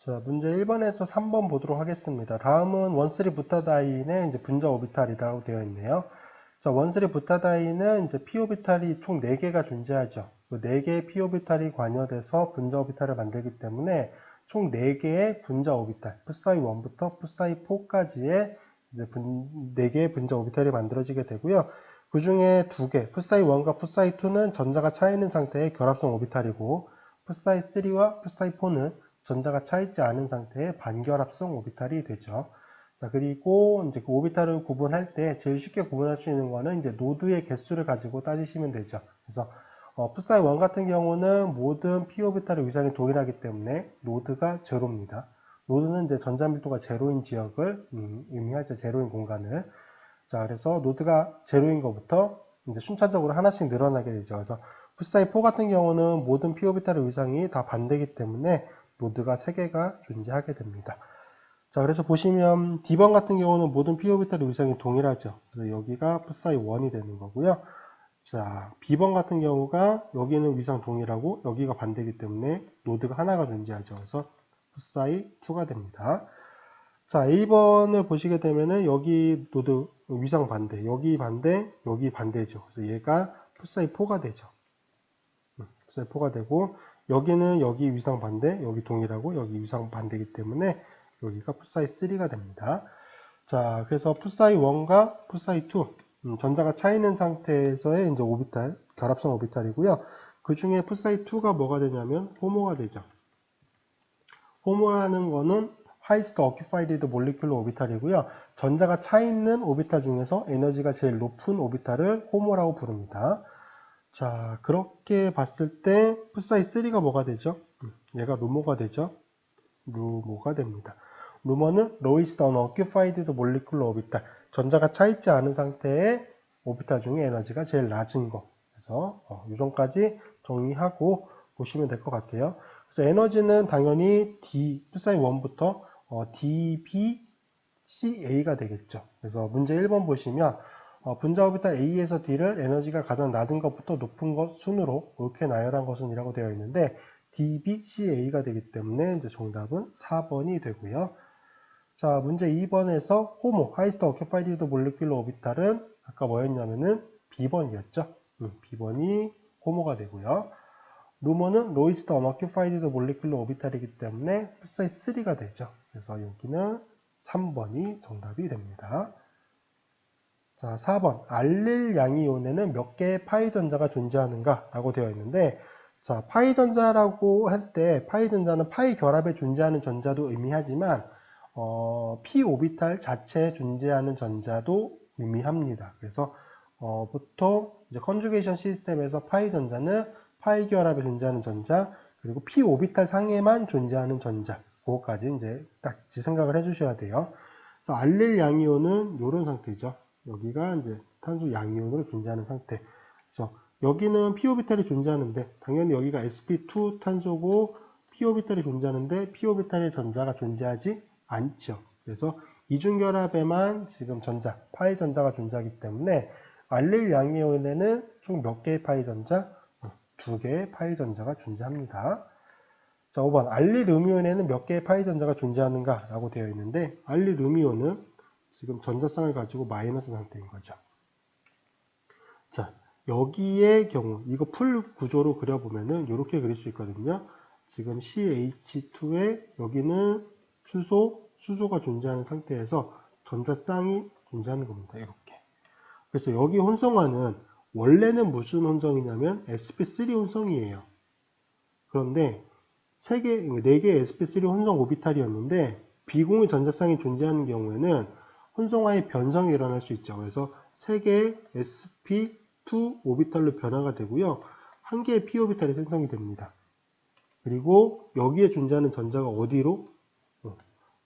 자, 문제 1번에서 3번 보도록 하겠습니다. 다음은 원쓰리 부타다이의 이제 분자 오비탈이라고 되어 있네요. 자, 원쓰리 부타다이는 이제 p 오비탈이 총 4개가 존재하죠. 그 4개의 p 오비탈이 관여돼서 분자 오비탈을 만들기 때문에 총 4개의 분자 오비탈, 푸사이 1부터 푸사이 4까지의 이제 4개의 분자 오비탈이 만들어지게 되고요. 그 중에 2개, 푸사이 1과 푸사이 2는 전자가 차 있는 상태의 결합성 오비탈이고, 푸사이 3와 푸사이 4는 전자가 차 있지 않은 상태의 반결합성 오비탈이 되죠. 자, 그리고 이제 그 오비탈을 구분할 때 제일 쉽게 구분할 수 있는 거는 이제 노드의 개수를 가지고 따지시면 되죠. 그래서 푸사이 1 같은 경우는 모든 p 오비탈의 위상이 동일하기 때문에 노드가 제로입니다. 노드는 이제 전자 밀도가 제로인 지역을 의미하죠. 제로인 공간을. 자, 그래서 노드가 제로인 것부터 이제 순차적으로 하나씩 늘어나게 되죠. 그래서 푸사이 4 같은 경우는 모든 p 오비탈의 위상이 다 반대이기 때문에 노드가 3개가 존재하게 됩니다. 자, 그래서 보시면 D번 같은 경우는 모든 p 오비탈의 위상이 동일하죠. 그래서 여기가 푸사이 1이 되는 거고요. 자, B번 같은 경우가 여기는 위상 동일하고 여기가 반대이기 때문에 노드가 하나가 존재하죠. 그래서 푸사이 2가 됩니다. 자, A번을 보시게 되면은 여기 노드 위상 반대, 여기 반대, 여기 반대죠. 그래서 얘가 푸사이 4가 되죠. 푸사이 4가 되고, 여기는 여기 위상 반대, 여기 동일하고 여기 위상 반대이기 때문에 여기가 푸사이 3가 됩니다. 자, 그래서 푸사이 1과 푸사이 2, 전자가 차 있는 상태에서의 이제 오비탈, 결합성 오비탈이고요. 그 중에 푸사이 2가 뭐가 되냐면 호모가 되죠. 호모라는 거는 highest occupied molecular 오비탈이고요. 전자가 차 있는 오비탈 중에서 에너지가 제일 높은 오비탈을 호모라고 부릅니다. 자, 그렇게 봤을 때 푸사이 3가 뭐가 되죠? 얘가 루모가 되죠. 루모가 됩니다. 루머는 lowest unoccupied molecular orbital, 전자가 차 있지 않은 상태의 오비탈 중에 에너지가 제일 낮은 거. 그래서 이 정도까지 정리하고 보시면 될 것 같아요. 그래서 에너지는 당연히 푸사이 1부터 dBCA가 되겠죠. 그래서 문제 1번 보시면 분자 오비탈 A에서 D를 에너지가 가장 낮은 것부터 높은 것 순으로 옳게 나열한 것은 이라고 되어 있는데 dBCA가 되기 때문에 이제 정답은 4번이 되고요. 자, 문제 2번에서 호모, highest occupied molecular orbital은 아까 뭐였냐면은 B번이었죠. B번이 호모가 되고요. 루머는 lowest unoccupied molecular orbital이기 때문에 푸사이 3가 되죠. 그래서 여기는 3번이 정답이 됩니다. 자, 4번. 알릴 양이온에는 몇 개의 파이 전자가 존재하는가? 라고 되어 있는데, 자, 파이 전자라고 할 때, 파이 전자는 파이 결합에 존재하는 전자도 의미하지만, p 오비탈 자체에 존재하는 전자도 의미합니다. 그래서, 보통, 이제 컨주게이션 시스템에서 파이 전자는 파이 결합에 존재하는 전자, 그리고 p 오비탈 상에만 존재하는 전자, 그거까지 이제 딱 생각을 해주셔야 돼요. 그래서 알릴 양이온은 이런 상태죠. 여기가 이제 탄소 양이온으로 존재하는 상태. 그래서 여기는 p 오비탈이 존재하는데 당연히 여기가 sp2 탄소고 p 오비탈이 존재하는데 p 오비탈의 전자가 존재하지 않죠. 그래서 이중결합에만 지금 전자, 파이 전자가 존재하기 때문에 알릴 양이온에는 총 몇 개의 파이 전자? 2개의 파이 전자가 존재합니다. 자, 5번. 알릴 음이온에는 몇 개의 파이 전자가 존재하는가? 라고 되어 있는데 알릴 음이온은 지금 전자쌍을 가지고 마이너스 상태인 거죠. 자, 여기의 경우 이거 풀 구조로 그려보면은 이렇게 그릴 수 있거든요. 지금 CH2에 여기는 수소가 존재하는 상태에서 전자쌍이 존재하는 겁니다. 이렇게. 그래서 여기 혼성화는 원래는 무슨 혼성이냐면 sp3 혼성이에요. 그런데 4개의 sp3 혼성 오비탈이었는데 비공유 전자쌍이 존재하는 경우에는 혼성화의 변성이 일어날 수 있죠. 그래서 3개의 sp2 오비탈로 변화가 되고요. 1개의 p 오비탈이 생성이 됩니다. 그리고 여기에 존재하는 전자가 어디로?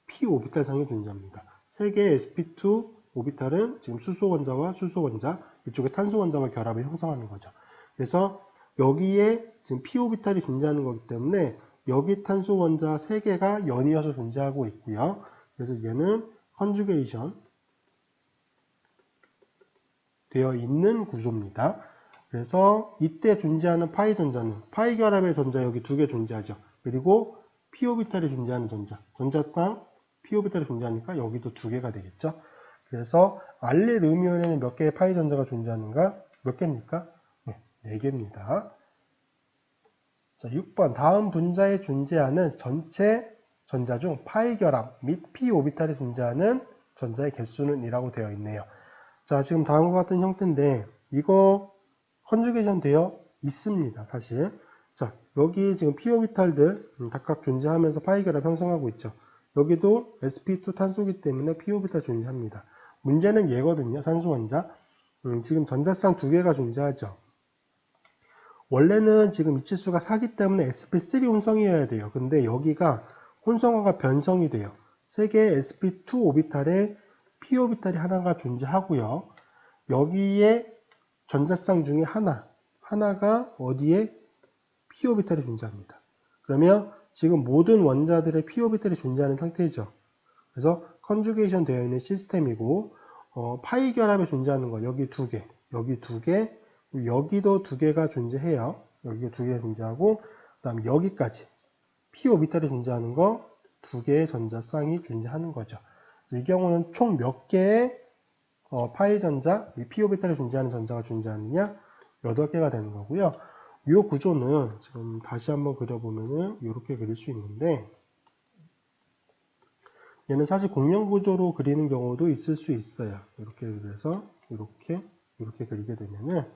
p 오비탈 상에 존재합니다. 3개의 sp2 오비탈은 지금 수소 원자와 수소 원자, 이쪽에 탄소 원자와 결합을 형성하는 거죠. 그래서 여기에 지금 p 오비탈이 존재하는 거기 때문에 여기 탄소 원자 3개가 연이어서 존재하고 있고요. 그래서 얘는 컨주게이션 되어 있는 구조입니다. 그래서 이때 존재하는 파이 전자는 파이 결합의 전자 여기 2개 존재하죠. 그리고 p 오비탈이 존재하는 전자쌍 p 오비탈이 존재하니까 여기도 2개가 되겠죠. 그래서 알릴 음이온에는 몇 개의 파이 전자가 존재하는가? 몇 개입니까? 네, 4개입니다. 자, 6번 다음 분자에 존재하는 전체 전자 중 파이 결합 및 p 오비탈이 존재하는 전자의 개수는 이라고 되어 있네요. 자, 지금 다음과 같은 형태인데 이거 컨주게이션 되어 있습니다. 사실. 자, 여기 지금 p 오비탈들 각각 존재하면서 파이 결합 형성하고 있죠. 여기도 sp2 탄소기 때문에 p 오비탈 존재합니다. 문제는 얘거든요. 산소 원자. 지금 전자쌍 2개가 존재하죠. 원래는 지금 이치수가 4기 때문에 sp3 혼성이어야 돼요. 근데 여기가 혼성화가 변성이 돼요. 3개의 sp2 오비탈에 p 오비탈이 하나가 존재하고요. 여기에 전자쌍 중에 하나가 어디에 p 오비탈이 존재합니다. 그러면 지금 모든 원자들의 p 오비탈이 존재하는 상태죠. 그래서 컨주게이션 되어 있는 시스템이고 파이 결합에 존재하는 거 여기 2개, 여기 2개, 여기도 2개가 존재해요. 여기가 2개가 존재하고 그 다음 여기까지 p 오비탈이 존재하는 거 2개의 전자쌍이 존재하는 거죠. 이 경우는 총 몇 개의 파이 전자, p 오비탈이 존재하는 전자가 존재하느냐? 8개가 되는 거고요. 이 구조는 지금 다시 한번 그려보면은 이렇게 그릴 수 있는데 얘는 사실 공명 구조로 그리는 경우도 있을 수 있어요. 이렇게 그래서 이렇게 그리게 되면은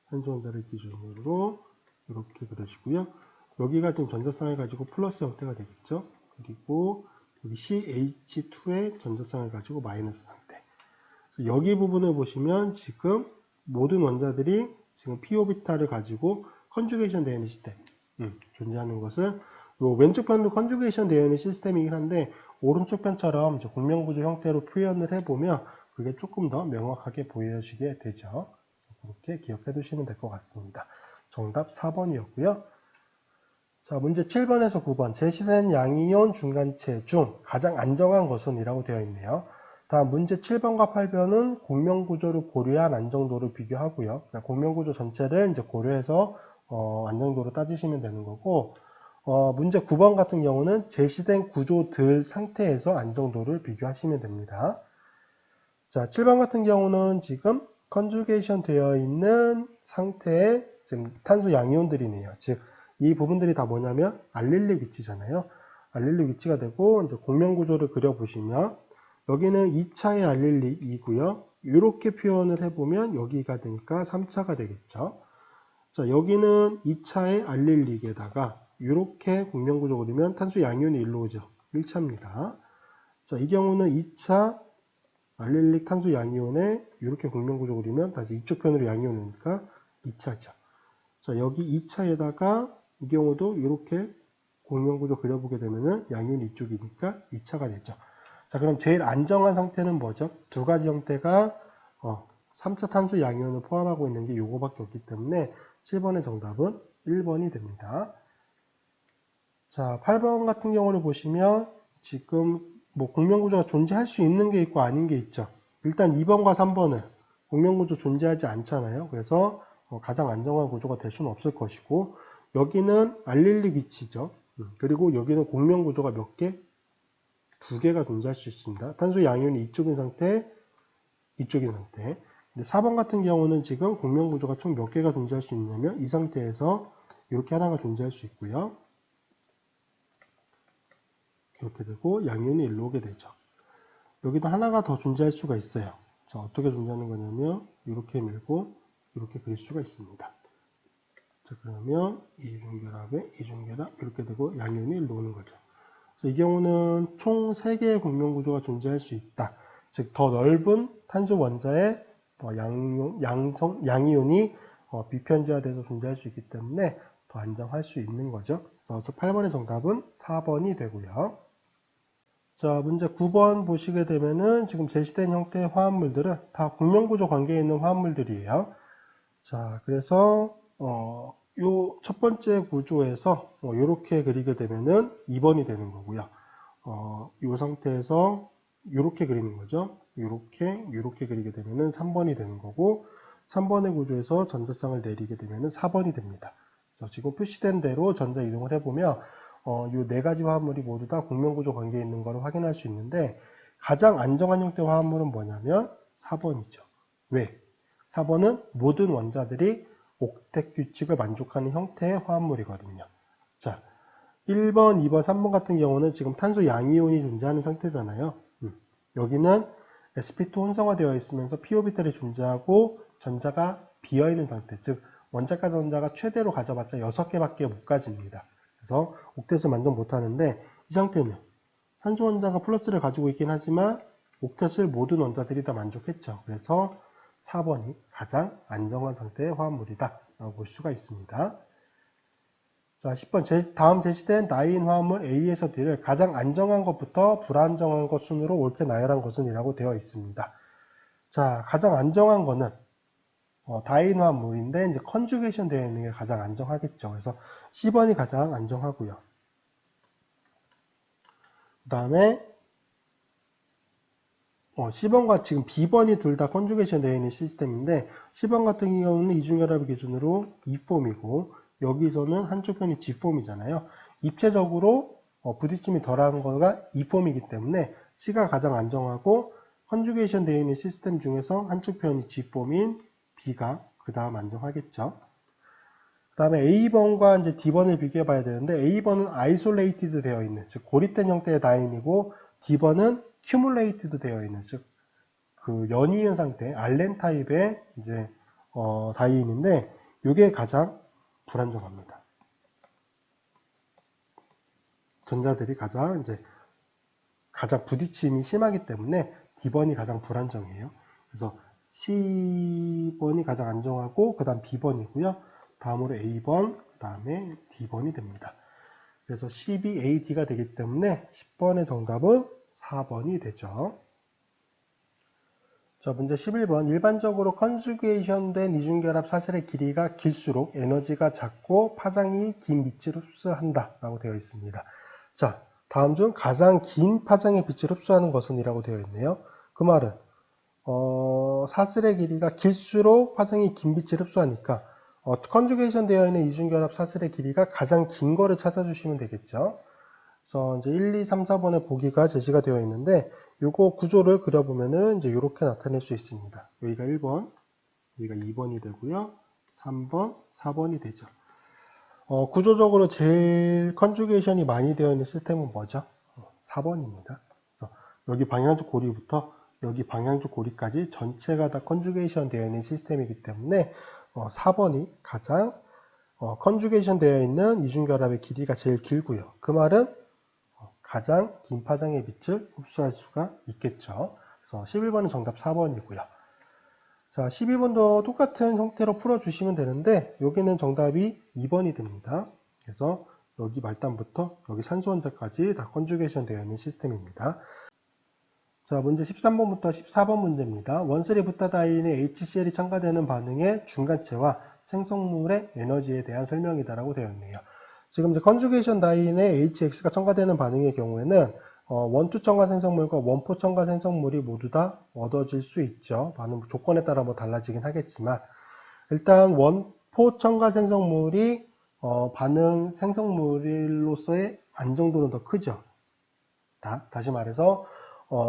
산소 원자를 기준으로 이렇게 그려지고요. 여기가 지금 전자쌍을 가지고 플러스 형태가 되겠죠. 그리고 여기 CH2의 전자쌍을 가지고 마이너스 상태. 여기 부분을 보시면 지금 모든 원자들이 지금 p 오비탈을 가지고 컨주게이션 되어 있는 시스템 존재하는 것을 요 왼쪽 편도 컨주게이션 되어 있는 시스템이긴 한데 오른쪽 편처럼 공명구조 형태로 표현을 해보면 그게 조금 더 명확하게 보여지게 되죠. 그렇게 기억해 두시면 될 것 같습니다. 정답 4번이었고요. 자, 문제 7번에서 9번 제시된 양이온 중간체 중 가장 안정한 것은 이라고 되어 있네요. 다음 문제 7번과 8번은 공명구조를 고려한 안정도를 비교하고요. 공명구조 전체를 이제 고려해서 안정도를 따지시면 되는 거고 문제 9번 같은 경우는 제시된 구조들 상태에서 안정도를 비교하시면 됩니다. 자, 7번 같은 경우는 지금 컨주게이션 되어 있는 상태의 지금 탄소 양이온들이네요. 즉, 이 부분들이 다 뭐냐면 알릴릭 위치잖아요. 알릴릭 위치가 되고 이제 공명구조를 그려보시면 여기는 2차의 알릴릭이고요. 이렇게 표현을 해보면 여기가 되니까 3차가 되겠죠. 자, 여기는 2차의 알릴릭에다가 이렇게 공명구조 그리면 탄소 양이온이 일로 오죠. 1차입니다. 자, 이 경우는 2차 알릴릭 탄소 양이온에 이렇게 공명구조 그리면 다시 이쪽 편으로 양이온이 오니까 2차죠. 자, 여기 2차에다가 이 경우도 이렇게 공명구조 그려보게 되면은 양이온이 이쪽이니까 2차가 되죠. 자, 그럼 제일 안정한 상태는 뭐죠? 두 가지 형태가 3차 탄소 양이온을 포함하고 있는 게 요거밖에 없기 때문에 7번의 정답은 1번이 됩니다. 자, 8번 같은 경우를 보시면 지금 뭐 공명구조가 존재할 수 있는 게 있고 아닌 게 있죠. 일단 2번과 3번은 공명구조 존재하지 않잖아요. 그래서 가장 안정한 구조가 될 수는 없을 것이고 여기는 알릴릭 위치죠. 그리고 여기는 공명구조가 몇 개? 2개가 존재할 수 있습니다. 탄소 양이온이 이쪽인 상태, 이쪽인 상태. 근데 4번 같은 경우는 지금 공명구조가 총 몇 개가 존재할 수 있냐면 이 상태에서 이렇게 하나가 존재할 수 있고요. 이렇게 되고 양이온이 일로 오게 되죠. 여기도 하나가 더 존재할 수가 있어요. 자, 어떻게 존재하는 거냐면 이렇게 밀고 이렇게 그릴 수가 있습니다. 자, 그러면 이중결합에 이중결합 이렇게 되고 양이온이 일로 오는 거죠. 이 경우는 총 3개의 공명구조가 존재할 수 있다. 즉, 더 넓은 탄소 원자의 양이온이 비편지화돼서 존재할 수 있기 때문에 더 안정할 수 있는 거죠. 그래서 8번의 정답은 4번이 되고요. 자, 문제 9번 보시게 되면은 지금 제시된 형태의 화합물들은 다 공명구조 관계에 있는 화합물들이에요. 자, 그래서 요 첫 번째 구조에서 이렇게 그리게 되면은 2번이 되는 거고요. 이 상태에서 이렇게 그리는 거죠. 이렇게 그리게 되면은 3번이 되는 거고 3번의 구조에서 전자쌍을 내리게 되면은 4번이 됩니다. 지금 표시된 대로 전자 이동을 해보면 이 네 가지 화합물이 모두 다 곡면구조 관계에 있는 것을 확인할 수 있는데 가장 안정한 형태의 화합물은 뭐냐면 4번이죠. 왜? 4번은 모든 원자들이 옥텟 규칙을 만족하는 형태의 화합물이거든요. 자, 1번, 2번, 3번 같은 경우는 지금 탄소 양이온이 존재하는 상태잖아요. 여기는 sp2 혼성화되어 있으면서 p 오비탈이 존재하고 전자가 비어있는 상태, 즉 원자가 전자가 최대로 가져봤자 6개밖에 못 가집니다. 그래서 옥텟을 만족 못하는데 이 상태는 산소 원자가 플러스를 가지고 있긴 하지만 옥텟을 모든 원자들이 다 만족했죠. 그래서 4번이 가장 안정한 상태의 화합물이다 라고 볼 수가 있습니다. 자, 10번 다음 제시된 나이인 화합물 A에서 D를 가장 안정한 것부터 불안정한 것 순으로 옳게 나열한 것은 이라고 되어 있습니다. 자, 가장 안정한 거는 다인 화합물인데 이제 컨주게이션 되어 있는 게 가장 안정하겠죠. 그래서 C번이 가장 안정하고요. 그 다음에 C번과 지금 B번이 둘 다 컨주게이션 되어 있는 시스템인데 C번 같은 경우는 이중결합 기준으로 E폼이고 여기서는 한쪽 편이 G폼이잖아요. 입체적으로 부딪힘이 덜한 거가 E폼이기 때문에 C가 가장 안정하고 컨주게이션 되어 있는 시스템 중에서 한쪽 편이 G폼인 B가 그 다음 안정하겠죠. 그 다음에 A번과 이제 D번을 비교해 봐야 되는데 A번은 아이솔레이티드 되어 있는, 즉 고립된 형태의 다인이고 D번은 큐뮬레이티드 되어 있는, 즉 그 연이은 상태, 알렌 타입의 이제 다이인인데 이게 가장 불안정합니다. 전자들이 가장 부딪힘이 심하기 때문에 D번이 가장 불안정해요. 그래서 C번이 가장 안정하고 그 다음 B번이고요. 다음으로 A번, 그 다음에 D번이 됩니다. 그래서 CBAD가 되기 때문에 10번의 정답은 4번이 되죠. 자, 문제 11번. 일반적으로 컨주게이션 된 이중결합 사슬의 길이가 길수록 에너지가 작고 파장이 긴 빛을 흡수한다 라고 되어 있습니다. 자, 다음 중 가장 긴 파장의 빛을 흡수하는 것은 이라고 되어 있네요. 그 말은 사슬의 길이가 길수록 파장이 긴 빛을 흡수하니까 컨주게이션 되어 있는 이중결합 사슬의 길이가 가장 긴 거를 찾아주시면 되겠죠. 그래서 이제 1, 2, 3, 4번의 보기가 제시가 되어 있는데 요거 구조를 그려보면은 이제 이렇게 나타낼 수 있습니다. 여기가 1번, 여기가 2번이 되고요. 3번, 4번이 되죠. 구조적으로 제일 컨주게이션이 많이 되어 있는 시스템은 뭐죠? 4번입니다. 그래서 여기 방향적 고리부터 여기 방향적 고리까지 전체가 다 컨주게이션 되어 있는 시스템이기 때문에 4번이 가장 컨주게이션 되어 있는 이중결합의 길이가 제일 길고요. 그 말은 가장 긴 파장의 빛을 흡수할 수가 있겠죠. 그래서 11번은 정답 4번이고요. 자, 12번도 똑같은 형태로 풀어주시면 되는데 여기는 정답이 2번이 됩니다. 그래서 여기 말단부터 여기 산소원자까지 다 컨주게이션 되어 있는 시스템입니다. 자, 문제 13번부터 14번 문제입니다. 원슬이 부타다인의 HCl이 첨가되는 반응의 중간체와 생성물의 에너지에 대한 설명이다라고 되어 있네요. 지금 이제 컨주게이션 다인의 HX가 첨가되는 반응의 경우에는 원투 첨가 생성물과 원포 첨가 생성물이 모두 다 얻어질 수 있죠. 반응 조건에 따라 뭐 달라지긴 하겠지만 일단 원포 첨가 생성물이 반응 생성물로서의 안정도는 더 크죠. 다시 말해서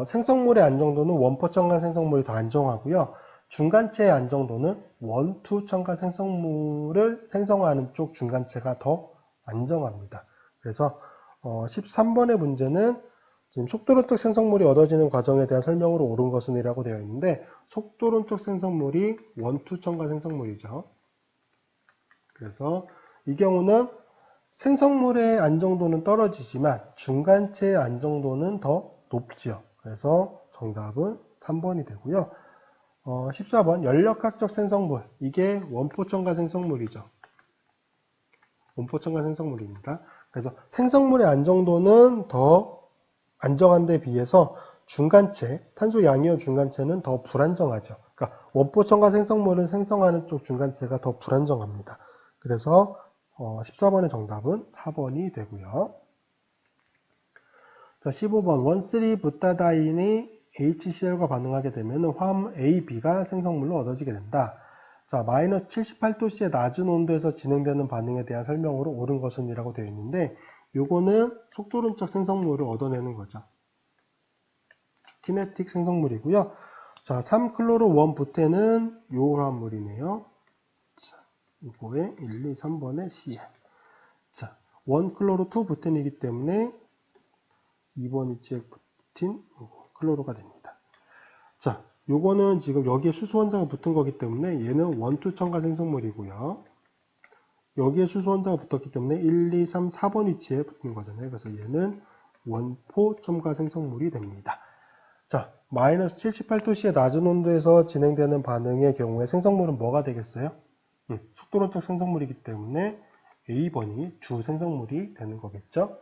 생성물의 안정도는 원포 첨가 생성물이 더 안정하고요. 중간체의 안정도는 원투 첨가 생성물을 생성하는 쪽 중간체가 더 안정합니다. 그래서 13번의 문제는 지금 속도론적 생성물이 얻어지는 과정에 대한 설명으로 옳은 것은 이라고 되어 있는데 속도론적 생성물이 원투 첨가 생성물이죠. 그래서 이 경우는 생성물의 안정도는 떨어지지만 중간체의 안정도는 더 높지요. 그래서 정답은 3번이 되고요. 14번 연력학적 생성물, 이게 원포 첨가 생성물이죠. 원포 첨가 생성물입니다. 그래서 생성물의 안정도는 더 안정한 데 비해서 중간체, 탄소 양이온 중간체는 더 불안정하죠. 그러니까 원포 첨가 생성물을 생성하는 쪽 중간체가 더 불안정합니다. 그래서 14번의 정답은 4번이 되고요. 자, 15번 원쓰리 부타다인이 HCl과 반응하게 되면 화합 A, B가 생성물로 얻어지게 된다. 자, 마이너스 78도씨의 낮은 온도에서 진행되는 반응에 대한 설명으로 옳은 것은 이라고 되어 있는데, 요거는 속도론적 생성물을 얻어내는 거죠. 키네틱 생성물이고요. 자, 3클로로 1부테는 요 화합물이네요. 자, 이거에 1, 2, 3번에 CL. 자, 1클로로 2부텐이기 때문에 2번 위치에 붙인 클로로가 됩니다. 자, 요거는 지금 여기에 수소 원자가 붙은 거기 때문에 얘는 원투 첨가 생성물이고요. 여기에 수소 원자가 붙었기 때문에 1, 2, 3, 4번 위치에 붙는 거잖아요. 그래서 얘는 원포 첨가 생성물이 됩니다. 자, 마이너스 78도씨의 낮은 온도에서 진행되는 반응의 경우에 생성물은 뭐가 되겠어요? 속도론적 생성물이기 때문에 A번이 주 생성물이 되는 거겠죠?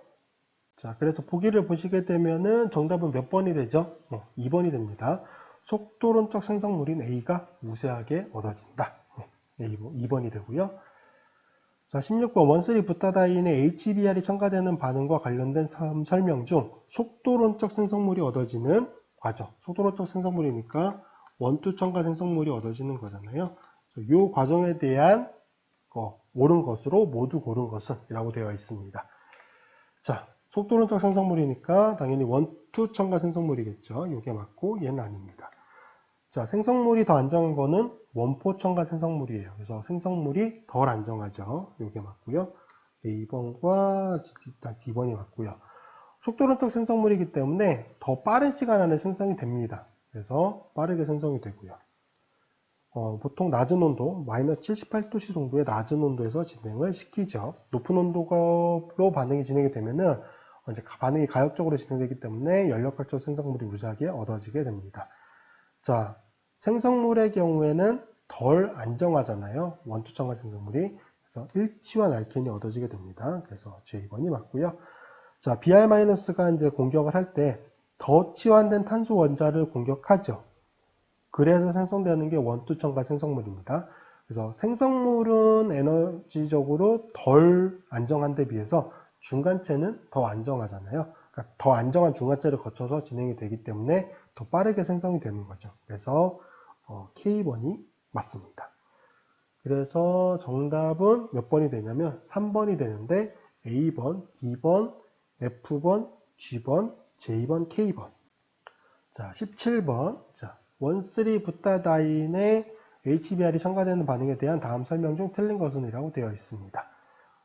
자, 그래서 보기를 보시게 되면은 정답은 몇 번이 되죠? 2번이 됩니다. 속도론적 생성물인 A가 우세하게 얻어진다. 2번이 되고요. 자, 16번 원쓰리 부타다인의 HBr이 첨가되는 반응과 관련된 설명 중 속도론적 생성물이 얻어지는 과정. 속도론적 생성물이니까 원투 첨가 생성물이 얻어지는 거잖아요. 이 과정에 대한 옳은 것으로 모두 고른 것은 이라고 되어 있습니다. 자, 속도론적 생성물이니까 당연히 원투 첨가 생성물이겠죠. 이게 맞고 얘는 아닙니다. 자, 생성물이 더 안정한 거는 원포 첨가 생성물이에요. 그래서 생성물이 덜 안정하죠. 이게 맞고요. A번과 D번이 맞고요. 속도론적 생성물이기 때문에 더 빠른 시간 안에 생성이 됩니다. 그래서 빠르게 생성이 되고요. 보통 낮은 온도, 마이너스 78도씨 정도의 낮은 온도에서 진행을 시키죠. 높은 온도로 반응이 진행이 되면은 이제 반응이 가역적으로 진행되기 때문에 연력학적 생성물이 우세하게 얻어지게 됩니다. 자, 생성물의 경우에는 덜 안정하잖아요. 원투 첨가 생성물이. 그래서 일치환 알켄이 얻어지게 됩니다. 그래서 J번이 맞고요. 자, Br-가 이제 공격을 할 때 더 치환된 탄소 원자를 공격하죠. 그래서 생성되는 게 원투 첨가 생성물입니다. 그래서 생성물은 에너지적으로 덜 안정한 데 비해서 중간체는 더 안정하잖아요. 그러니까 더 안정한 중간체를 거쳐서 진행이 되기 때문에 더 빠르게 생성이 되는 거죠. 그래서 K번이 맞습니다. 그래서 정답은 몇 번이 되냐면 3번이 되는데 A번, D번, F번, G번, J번, K번. 자, 17번. 자, 원쓰리 부타다인의 HBr이 첨가되는 반응에 대한 다음 설명 중 틀린 것은 이라고 되어 있습니다.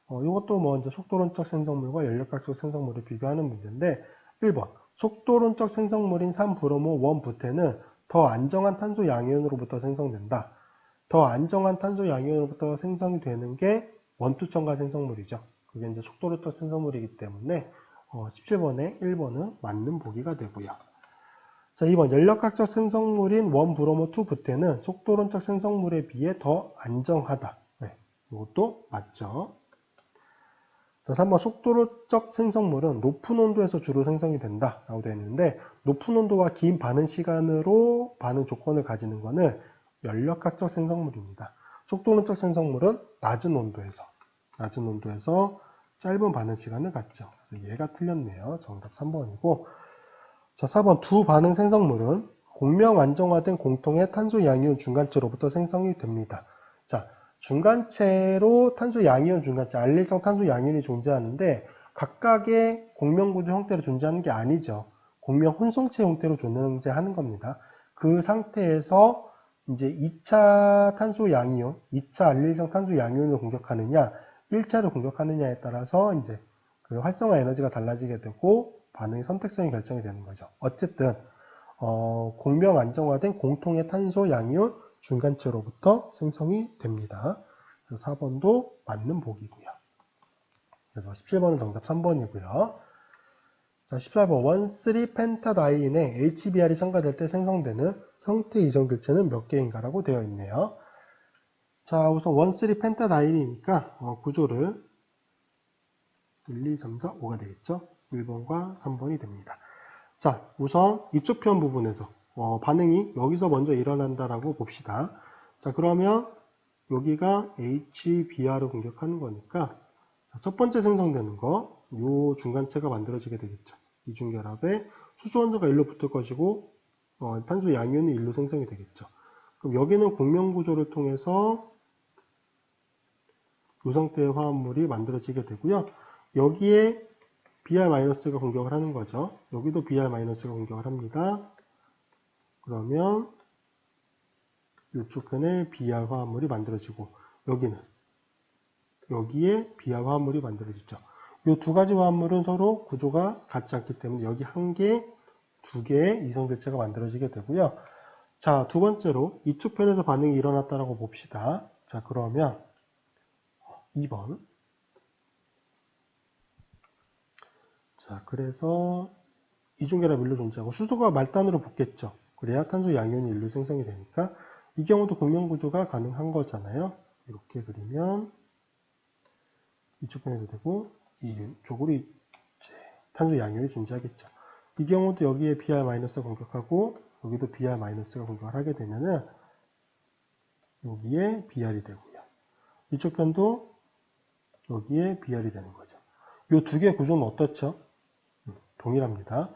이것도 먼저 속도론적 생성물과 연력학적 생성물을 비교하는 문제인데 1번. 속도론적 생성물인 3브로모 1부테는 더 안정한 탄소 양이온으로부터 생성된다. 더 안정한 탄소 양이온으로부터 생성이 되는 게 원투 첨가 생성물이죠. 그게 이제 속도론적 생성물이기 때문에 17번에 1번은 맞는 보기가 되고요. 자, 2번 연력학적 생성물인 1브로모 2부테는 속도론적 생성물에 비해 더 안정하다. 네, 이것도 맞죠. 자, 3번 속도론적 생성물은 높은 온도에서 주로 생성이 된다 라고 되어 있는데 높은 온도와 긴 반응 시간으로 반응 조건을 가지는 것은 연력학적 생성물입니다. 속도론적 생성물은 낮은 온도에서 짧은 반응 시간을 갖죠. 그래서 얘가 틀렸네요. 정답 3번이고. 자, 4번 두 반응 생성물은 공명 안정화된 공통의 탄소 양이온 중간체로부터 생성이 됩니다. 자, 중간체로 탄소 양이온 중간체, 알릴성 탄소 양이온이 존재하는데 각각의 공명구조 형태로 존재하는 게 아니죠. 공명 혼성체 형태로 존재하는 겁니다. 그 상태에서 이제 2차 탄소 양이온, 2차 알릴성 탄소 양이온을 공격하느냐, 1차를 공격하느냐에 따라서 이제 그 활성화 에너지가 달라지게 되고 반응의 선택성이 결정이 되는 거죠. 어쨌든 공명 안정화된 공통의 탄소 양이온 중간체로부터 생성이 됩니다. 그래서 4번도 맞는 보기고요. 그래서 17번은 정답 3번이고요. 자, 14번 원쓰리 펜타다인에 HBr이 첨가될 때 생성되는 형태 이전 교체는 몇 개인가 라고 되어 있네요. 자, 우선 원쓰리 펜타다인이니까 구조를 1, 2, 3, 4, 5가 되겠죠. 1번과 3번이 됩니다. 자, 우선 이쪽 편 부분에서 반응이 여기서 먼저 일어난다라고 봅시다. 자, 그러면 여기가 HBr을 공격하는 거니까 자, 첫 번째 생성되는 거, 요 중간체가 만들어지게 되겠죠. 이중결합에 수소 원자가 일로 붙을 것이고 탄소 양이온이 일로 생성이 되겠죠. 그럼 여기는 공명 구조를 통해서 이 상태의 화합물이 만들어지게 되고요. 여기에 Br-가 공격을 하는 거죠. 여기도 Br-가 공격을 합니다. 그러면 이쪽 편에 Br 화합물이 만들어지고 여기에 Br 화합물이 만들어지죠. 이 두 가지 화합물은 서로 구조가 같지 않기 때문에 여기 한 개, 두 개의 이성질체가 만들어지게 되고요. 자, 두 번째로 이쪽 편에서 반응이 일어났다라고 봅시다. 자, 그러면 2번. 자, 그래서 이중결합 일로 존재하고 수소가 말단으로 붙겠죠. 그래야 탄소 양이온이 일로 생성이 되니까 이 경우도 공명 구조가 가능한 거잖아요. 이렇게 그리면 이쪽 편에도 되고 이쪽으로 이제 탄소 양이온이 존재하겠죠. 이 경우도 여기에 Br-가 공격하고 여기도 Br-가 공격을 하게 되면은 여기에 Br이 되고요. 이쪽 편도 여기에 Br이 되는 거죠. 이 두 개의 구조는 어떻죠? 동일합니다.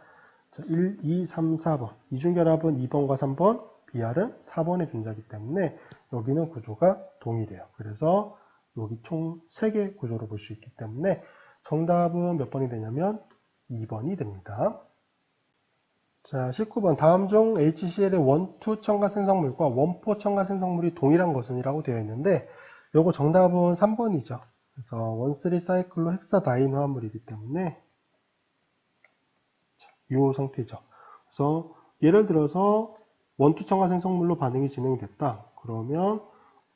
자, 1, 2, 3, 4번. 이중결합은 2번과 3번, Br은 4번에 존재하기 때문에 여기는 구조가 동일해요. 그래서 여기 총 3개 구조로 볼 수 있기 때문에 정답은 몇 번이 되냐면 2번이 됩니다. 자, 19번. 다음 중 HCl의 원투 첨가 생성물과 원포 첨가 생성물이 동일한 것은 이라고 되어 있는데 요거 정답은 3번이죠. 그래서 원쓰리 사이클로 헥사다인 화합물이기 때문에 이 상태죠. 그래서 예를 들어서 원투 첨가 생성물로 반응이 진행됐다. 그러면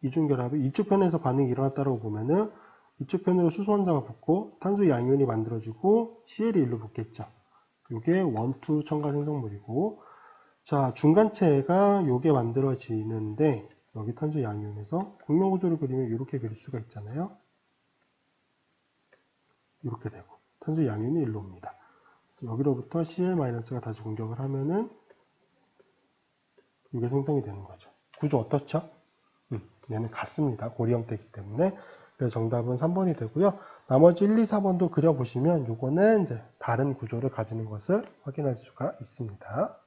이중결합이 이쪽 편에서 반응이 일어났다고 보면은 이쪽 편으로 수소 원자가 붙고 탄소 양이온이 만들어지고 CL이 일로 붙겠죠. 이게 원투 첨가 생성물이고, 자, 중간체가 요게 만들어지는데 여기 탄소 양이온에서 공명 구조를 그리면 이렇게 그릴 수가 있잖아요. 이렇게 되고 탄소 양이온이 일로 옵니다. 여기로부터 Cl-가 다시 공격을 하면은 이게 생성이 되는 거죠. 구조 어떻죠? 얘는 같습니다. 고리 형태이기 때문에. 그래서 정답은 3번이 되고요. 나머지 1, 2, 4번도 그려보시면 요거는 이제 다른 구조를 가지는 것을 확인할 수가 있습니다.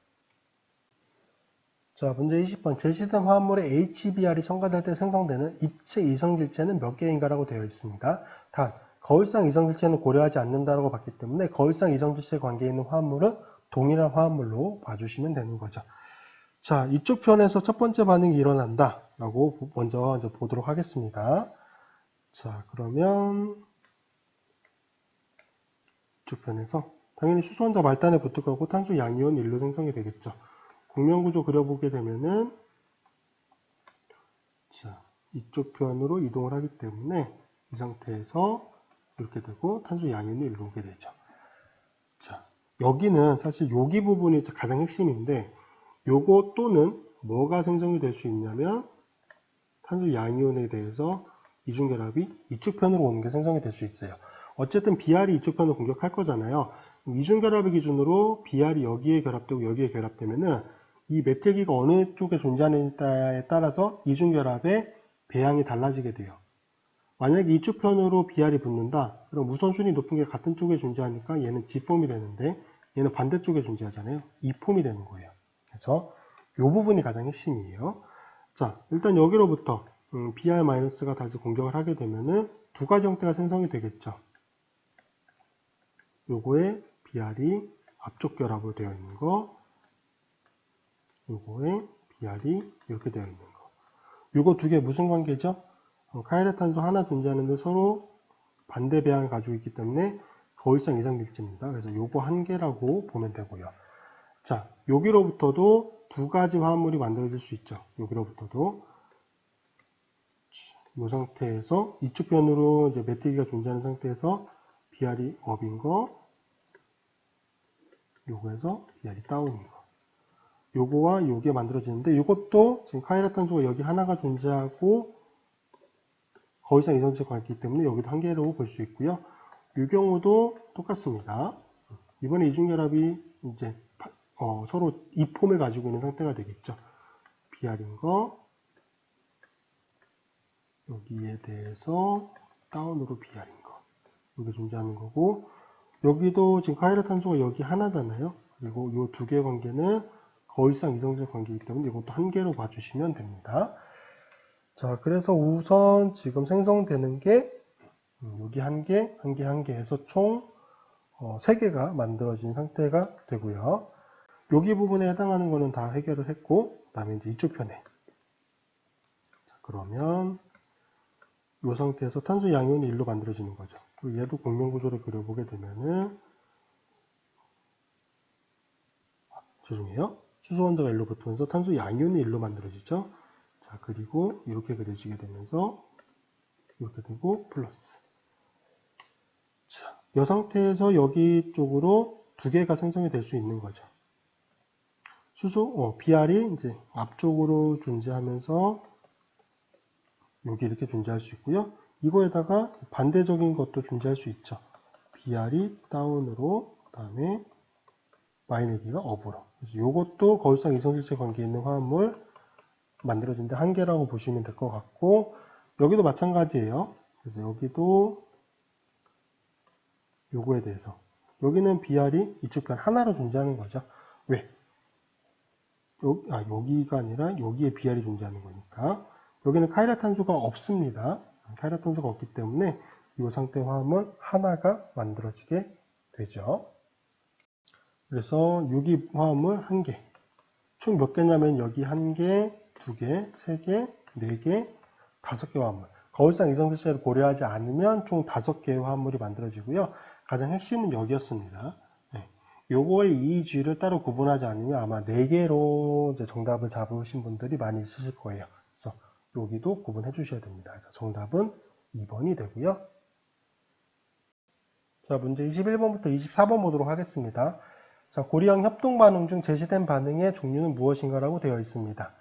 자, 문제 20번. 제시된 화합물에 HBr이 첨가될 때 생성되는 입체 이성질체는 몇 개인가 라고 되어 있습니다. 단, 거울상 이성질체는 고려하지 않는다고 봤기 때문에 거울상 이성질체 관계에 있는 화합물은 동일한 화합물로 봐주시면 되는 거죠. 자, 이쪽 편에서 첫 번째 반응이 일어난다 라고 먼저 이제 보도록 하겠습니다. 자, 그러면 이쪽 편에서 당연히 수소 원자 말단에 붙을 거고 탄소 양이온 일로 생성이 되겠죠. 공명 구조 그려보게 되면은 자, 이쪽 편으로 이동을 하기 때문에 이 상태에서 이렇게 되고 탄소 양이온이 일로 오게 되죠. 자, 여기는 사실 여기 부분이 가장 핵심인데 요거 또는 뭐가 생성이 될 수 있냐면 탄소 양이온에 대해서 이중결합이 이쪽 편으로 오는 게 생성이 될 수 있어요. 어쨌든 Br이 이쪽 편을 공격할 거잖아요. 이중결합의 기준으로 Br이 여기에 결합되고 여기에 결합되면은 이 메틸기가 어느 쪽에 존재하느냐에 따라서 이중결합의 배양이 달라지게 돼요. 만약에 이쪽 편으로 Br이 붙는다. 그럼 우선순위 높은 게 같은 쪽에 존재하니까 얘는 G폼이 되는데 얘는 반대쪽에 존재하잖아요. E폼이 되는 거예요. 그래서 이 부분이 가장 핵심이에요. 자, 일단 여기로부터 Br-가 다시 공격을 하게 되면은 두 가지 형태가 생성이 되겠죠. 요거에 Br이 앞쪽 결합으로 되어 있는 거, 요거에 Br이 이렇게 되어 있는 거. 요거 두 개 무슨 관계죠? 카이레탄소 하나 존재하는데 서로 반대 배양을 가지고 있기 때문에 거울상 이성질체입니다. 그래서 요거 한 개라고 보면 되고요. 자, 여기로부터도 두 가지 화합물이 만들어질 수 있죠. 여기로부터도 이 상태에서 이쪽 편으로 이제 메틸기가 존재하는 상태에서 Br이 업인 거, 요거에서 Br이 다운인 거. 요거와 요게 만들어지는데 요것도 지금 카이라탄소가 여기 하나가 존재하고 거울상 이성질체가 있기 때문에 여기도 한 개로 볼 수 있고요. 이 경우도 똑같습니다. 이번에 이중결합이 이제 서로 이 폼을 가지고 있는 상태가 되겠죠. Br인 거, 여기에 대해서 다운으로 Br인 거, 여기 존재하는 거고, 여기도 지금 카이라탄소가 여기 하나잖아요. 그리고 이 두 개의 관계는 거울상 이성적 관계이기 때문에 이것도 한 개로 봐주시면 됩니다. 자, 그래서 우선 지금 생성되는 게 여기 한 개, 한 개, 한 개 해서 총 3개가 만들어진 상태가 되고요. 여기 부분에 해당하는 거는 다 해결을 했고, 그 다음에 이제 이쪽 편에. 자, 그러면 이 상태에서 탄소 양이온이 1로 만들어지는 거죠. 그리고 얘도 공면 구조를 그려보게 되면은, 죄송해요. 수소 원자가 1로 붙으면서 탄소 양이온이 1로 만들어지죠. 자, 그리고 이렇게 그려지게 되면서 이렇게 되고 플러스. 자, 이 상태에서 여기 쪽으로 2개가 생성이 될 수 있는 거죠. BR이 이제 앞쪽으로 존재하면서 여기 이렇게 존재할 수 있고요. 이거에다가 반대적인 것도 존재할 수 있죠. BR이 다운으로, 그 다음에 마이너기가 업으로. 그래서 이것도 거울상 이성질체 관계에 있는 화합물 만들어진데 한 개라고 보시면 될 것 같고, 여기도 마찬가지예요. 그래서 여기도 요거에 대해서 여기는 BR이 이쪽 편 하나로 존재하는 거죠. 왜? 여기가 아니라 여기에 BR이 존재하는 거니까. 여기는 카이라탄소가 없습니다. 카이라탄소가 없기 때문에 이 상태 화합물 하나가 만들어지게 되죠. 그래서 여기 화합물 한 개. 총 몇 개냐면 여기 한 개, 2개, 3개, 4개, 5개 화합물. 거울상 이성질체를 고려하지 않으면 총 5개의 화합물이 만들어지고요. 가장 핵심은 여기였습니다. 요거의 EEG를 따로 구분하지 않으면 아마 4개로 이제 정답을 잡으신 분들이 많이 있으실 거예요. 그래서 여기도 구분해 주셔야 됩니다. 그래서 정답은 2번이 되고요. 자, 문제 21번부터 24번 보도록 하겠습니다. 자, 고리형 협동 반응 중 제시된 반응의 종류는 무엇인가라고 되어 있습니다.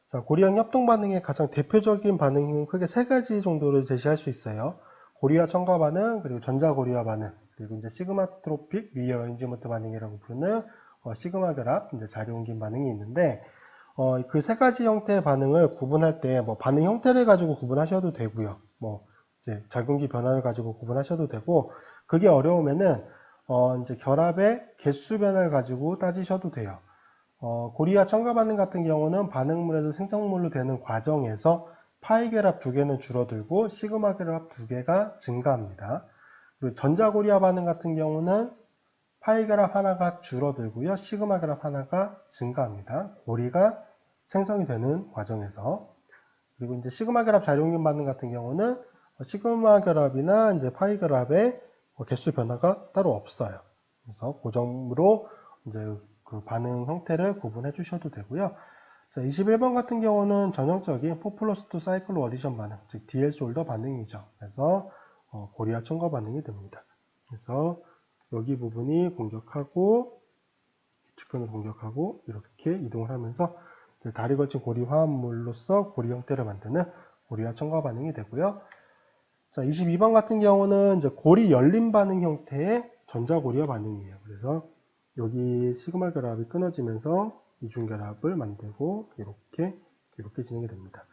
자, 고리형 협동 반응의 가장 대표적인 반응은 크게 3가지 정도를 제시할 수 있어요. 고리와 첨가 반응, 그리고 전자 고리화 반응, 그리고 이제 시그마트로픽 리어레인지먼트 반응이라고 부르는 시그마 결합, 이제 자리 옮김 반응이 있는데, 그 3가지 형태의 반응을 구분할 때 뭐 반응 형태를 가지고 구분하셔도 되고요. 뭐 이제 작용기 변화를 가지고 구분하셔도 되고, 그게 어려우면은 이제 결합의 개수 변화를 가지고 따지셔도 돼요. 고리와 첨가 반응 같은 경우는 반응물에서 생성물로 되는 과정에서 파이 결합 2개는 줄어들고 시그마 결합 2개가 증가합니다. 그리고 전자고리화 반응 같은 경우는 파이 결합 하나가 줄어들고요. 시그마 결합 하나가 증가합니다. 고리가 생성이 되는 과정에서. 그리고 이제 시그마 결합 자리옮김 반응 같은 경우는 시그마 결합이나 이제 파이 결합의 개수 변화가 따로 없어요. 그래서 그 점으로 이제 그 반응 형태를 구분해 주셔도 되고요. 자, 21번 같은 경우는 전형적인 4+2 사이클 어디션 반응, 즉 DL 솔더 반응이죠. 그래서 고리와 첨가 반응이 됩니다. 그래서 여기 부분이 공격하고 뒤편으로 공격하고 이렇게 이동을 하면서 다리 걸친 고리 화합물로서 고리 형태를 만드는 고리와 첨가 반응이 되고요. 자, 22번 같은 경우는 이제 고리 열림 반응 형태의 전자고리화 반응이에요. 그래서 여기 시그마 결합이 끊어지면서 이중 결합을 만들고 이렇게 진행이 됩니다.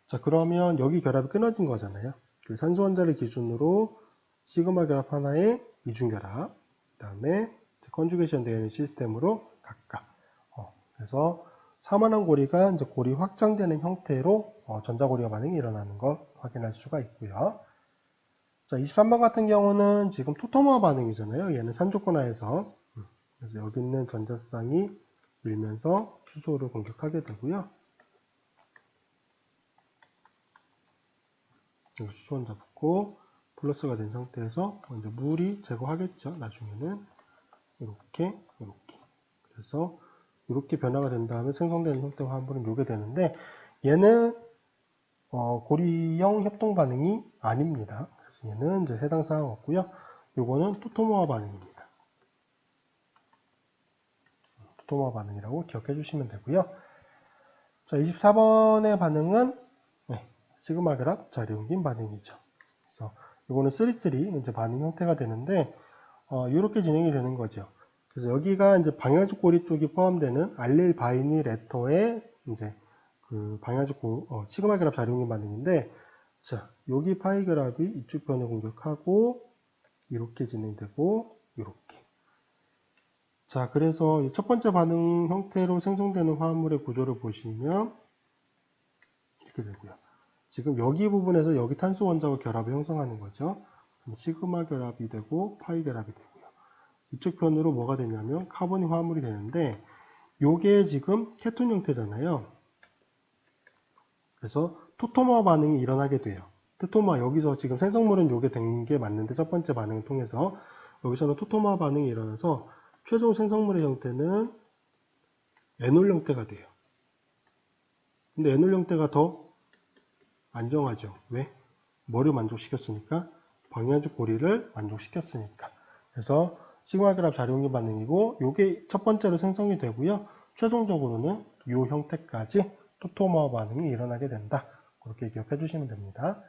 자, 그러면 여기 결합이 끊어진 거잖아요. 그 산소 원자를 기준으로 시그마 결합 하나에 이중 결합, 그 다음에 컨주게이션 되어 있는 시스템으로 각각. 그래서 사만한 고리가 이제 고리 확장되는 형태로 전자고리화 반응이 일어나는 걸 확인할 수가 있고요. 자, 23번 같은 경우는 지금 토토마 반응이잖아요. 얘는 산조건화에서. 그래서 여기 있는 전자쌍이 밀면서 수소를 공격하게 되고요. 여기 수소 혼자 붙고 플러스가 된 상태에서 이제 물이 제거하겠죠. 나중에는 이렇게. 그래서 이렇게 변화가 된 다음에 생성되는 형태의 화합물은 이게 되는데 얘는 고리형 협동 반응이 아닙니다. 그래서 얘는 이제 해당 사항 없고요. 요거는 토토모아 반응입니다. 토토모아 반응이라고 기억해 주시면 되고요. 자, 24번의 반응은 시그마 결합 자리 옮김 반응이죠. 그래서 이거는 3-3 이제 반응 형태가 되는데 이렇게 진행이 되는 거죠. 그래서 여기가 이제 방향적 고리 쪽이 포함되는 알릴 바이닐 에터의 이제 그 방향적 시그마 결합 자리 옮김 반응인데, 자, 여기 파이 결합이 이쪽 편을 공격하고 이렇게 진행되고 이렇게. 자, 그래서 첫 번째 반응 형태로 생성되는 화합물의 구조를 보시면 이렇게 되고요. 지금 여기 부분에서 여기 탄소 원자와 결합을 형성하는 거죠. 그럼 시그마 결합이 되고 파이 결합이 되고요. 이쪽 편으로 뭐가 되냐면 카본이 화합물이 되는데 요게 지금 케톤 형태잖아요. 그래서 토토마 반응이 일어나게 돼요. 토토마 여기서 지금 생성물은 요게 된 게 맞는데 첫 번째 반응을 통해서 여기서는 토토마 반응이 일어나서 최종 생성물의 형태는 에놀 형태가 돼요. 근데 에놀 형태가 더 안정하죠. 왜? 뭐를 만족시켰으니까? 방향적 고리를 만족시켰으니까. 그래서 시그마 결합 자료용기 반응이고 요게 첫 번째로 생성이 되고요. 최종적으로는 이 형태까지 토토마 반응이 일어나게 된다. 그렇게 기억해 주시면 됩니다.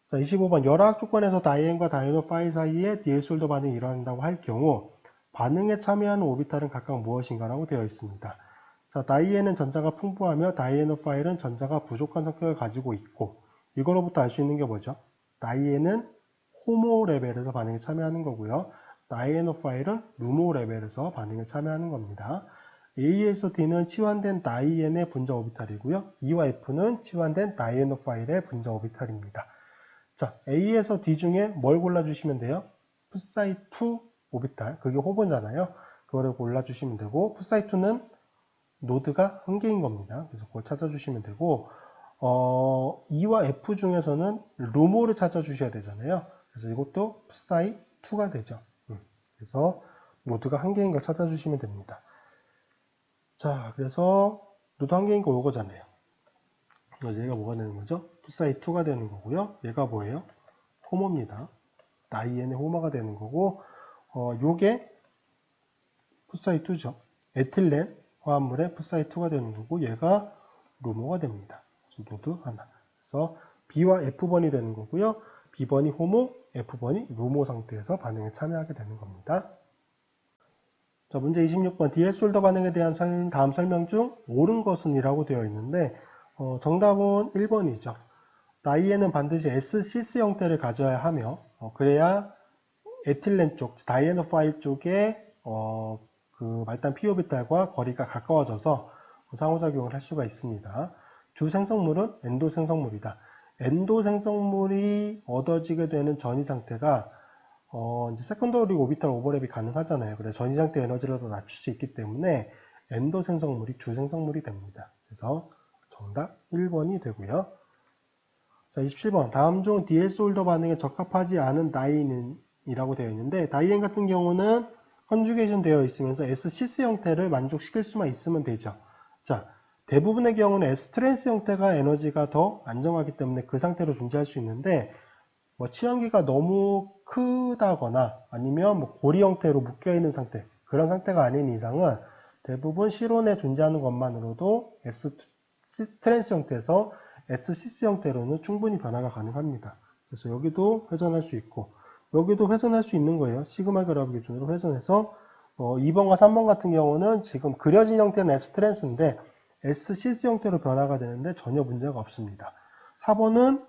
자, 25번 열화학 조건에서 다이앤과 다이노파이 사이에 디엘솔더 반응이 일어난다고 할 경우 반응에 참여하는 오비탈은 각각 무엇인가라고 되어 있습니다. 자, 다이앤은 전자가 풍부하며 다이애노파일은 전자가 부족한 성격을 가지고 있고 이거로부터 알 수 있는 게 뭐죠? 다이앤은 호모 레벨에서 반응에 참여하는 거고요. 다이애노파일은 루모 레벨에서 반응에 참여하는 겁니다. A에서 D는 치환된 다이앤의 분자 오비탈이고요. E와 F는 치환된 다이애노파일의 분자 오비탈입니다. 자, A에서 D 중에 뭘 골라주시면 돼요? 푸사이2 오비탈, 그게 호번잖아요. 그거를 골라주시면 되고 푸사이2는 노드가 한 개인 겁니다. 그래서 그걸 찾아주시면 되고 E와 F 중에서는 루모를 찾아주셔야 되잖아요. 그래서 이것도 푸사이 2가 되죠. 그래서 노드가 한 개인 걸 찾아주시면 됩니다. 자, 그래서 노드 한 개인 거 요거잖아요. 그래서 얘가 뭐가 되는 거죠? 푸사이 2가 되는 거고요. 얘가 뭐예요? 호모입니다. 다이앤의 호모가 되는 거고 요게 푸사이 2죠. 에틸렌 화합물의 푸사이2가 되는 거고 얘가 루모가 됩니다. 노드 하나. 그래서 B와 F번이 되는 거고요. B번이 호모, F번이 루모 상태에서 반응에 참여하게 되는 겁니다. 자, 문제 26번 디에솔더 반응에 대한 다음 설명 중 옳은 것은 이라고 되어 있는데 정답은 1번이죠. 다이앤은 반드시 SCS 형태를 가져야 하며 그래야 에틸렌 쪽, 다이애노파일 쪽에 그 말단 피오비탈과 거리가 가까워져서 상호작용을 할 수가 있습니다. 주 생성물은 엔도 생성물이다. 엔도 생성물이 얻어지게 되는 전이 상태가 이제 세컨더리 오비탈 오버랩이 가능하잖아요. 그래서 전이 상태 에너지를 더 낮출 수 있기 때문에 엔도 생성물이 주 생성물이 됩니다. 그래서 정답 1번이 되고요. 자, 27번 다음 중 디에솔더 반응에 적합하지 않은 다이는 이라고 되어 있는데 다이앤 같은 경우는 컨주게이션 되어 있으면서 SCS 형태를 만족시킬 수만 있으면 되죠. 자, 대부분의 경우는 S-트랜스 형태가 에너지가 더 안정하기 때문에 그 상태로 존재할 수 있는데 뭐 치환기가 너무 크다거나 아니면 뭐 고리 형태로 묶여있는 상태 그런 상태가 아닌 이상은 대부분 실온에 존재하는 것만으로도 S-트랜스 형태에서 SCS 형태로는 충분히 변화가 가능합니다. 그래서 여기도 회전할 수 있고 여기도 회전할 수 있는 거예요. 시그마 결합 기준으로 회전해서 2번과 3번 같은 경우는 지금 그려진 형태는 S-트랜스인데 SCS 형태로 변화가 되는데 전혀 문제가 없습니다. 4번은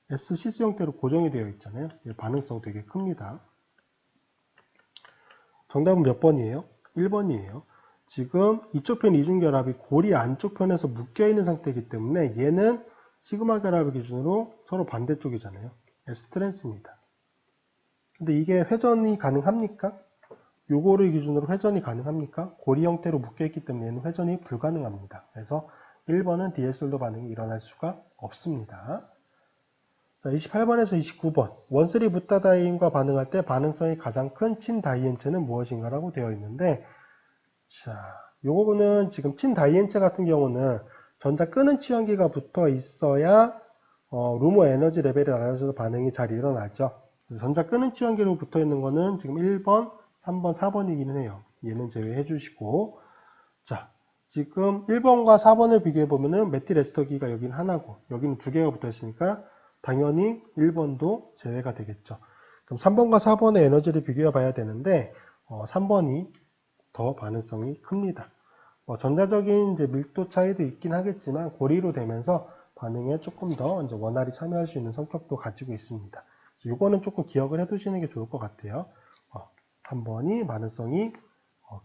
SCS 형태로 고정이 되어 있잖아요. 반응성 되게 큽니다. 정답은 몇 번이에요? 1번이에요. 지금 이쪽 편 이중결합이 고리 안쪽 편에서 묶여있는 상태이기 때문에 얘는 시그마 결합 기준으로 서로 반대쪽이잖아요. S-트랜스입니다. 근데 이게 회전이 가능합니까? 요거를 기준으로 회전이 가능합니까? 고리 형태로 묶여있기 때문에 얘는 회전이 불가능합니다. 그래서 1번은 디에솔더 반응이 일어날 수가 없습니다. 자, 28번에서 29번 원쓰리 붓다다이인과 반응할 때 반응성이 가장 큰 친다이엔체는 무엇인가 라고 되어 있는데 자, 요거는 지금 친다이엔체 같은 경우는 전자 끄는 치환기가 붙어 있어야 루모 에너지 레벨이 낮아져서 반응이 잘 일어나죠. 전자 끄는 치환기로 붙어 있는 거는 지금 1번, 3번, 4번이기는 해요. 얘는 제외해 주시고. 자, 지금 1번과 4번을 비교해 보면은 메틸 에스터기가 여긴 하나고, 여기는 두 개가 붙어 있으니까 당연히 1번도 제외가 되겠죠. 그럼 3번과 4번의 에너지를 비교해 봐야 되는데, 3번이 더 반응성이 큽니다. 전자적인 이제 밀도 차이도 있긴 하겠지만, 고리로 되면서 반응에 조금 더 이제 원활히 참여할 수 있는 성격도 가지고 있습니다. 이거는 조금 기억을 해 두시는 게 좋을 것 같아요. 3번이 반응성이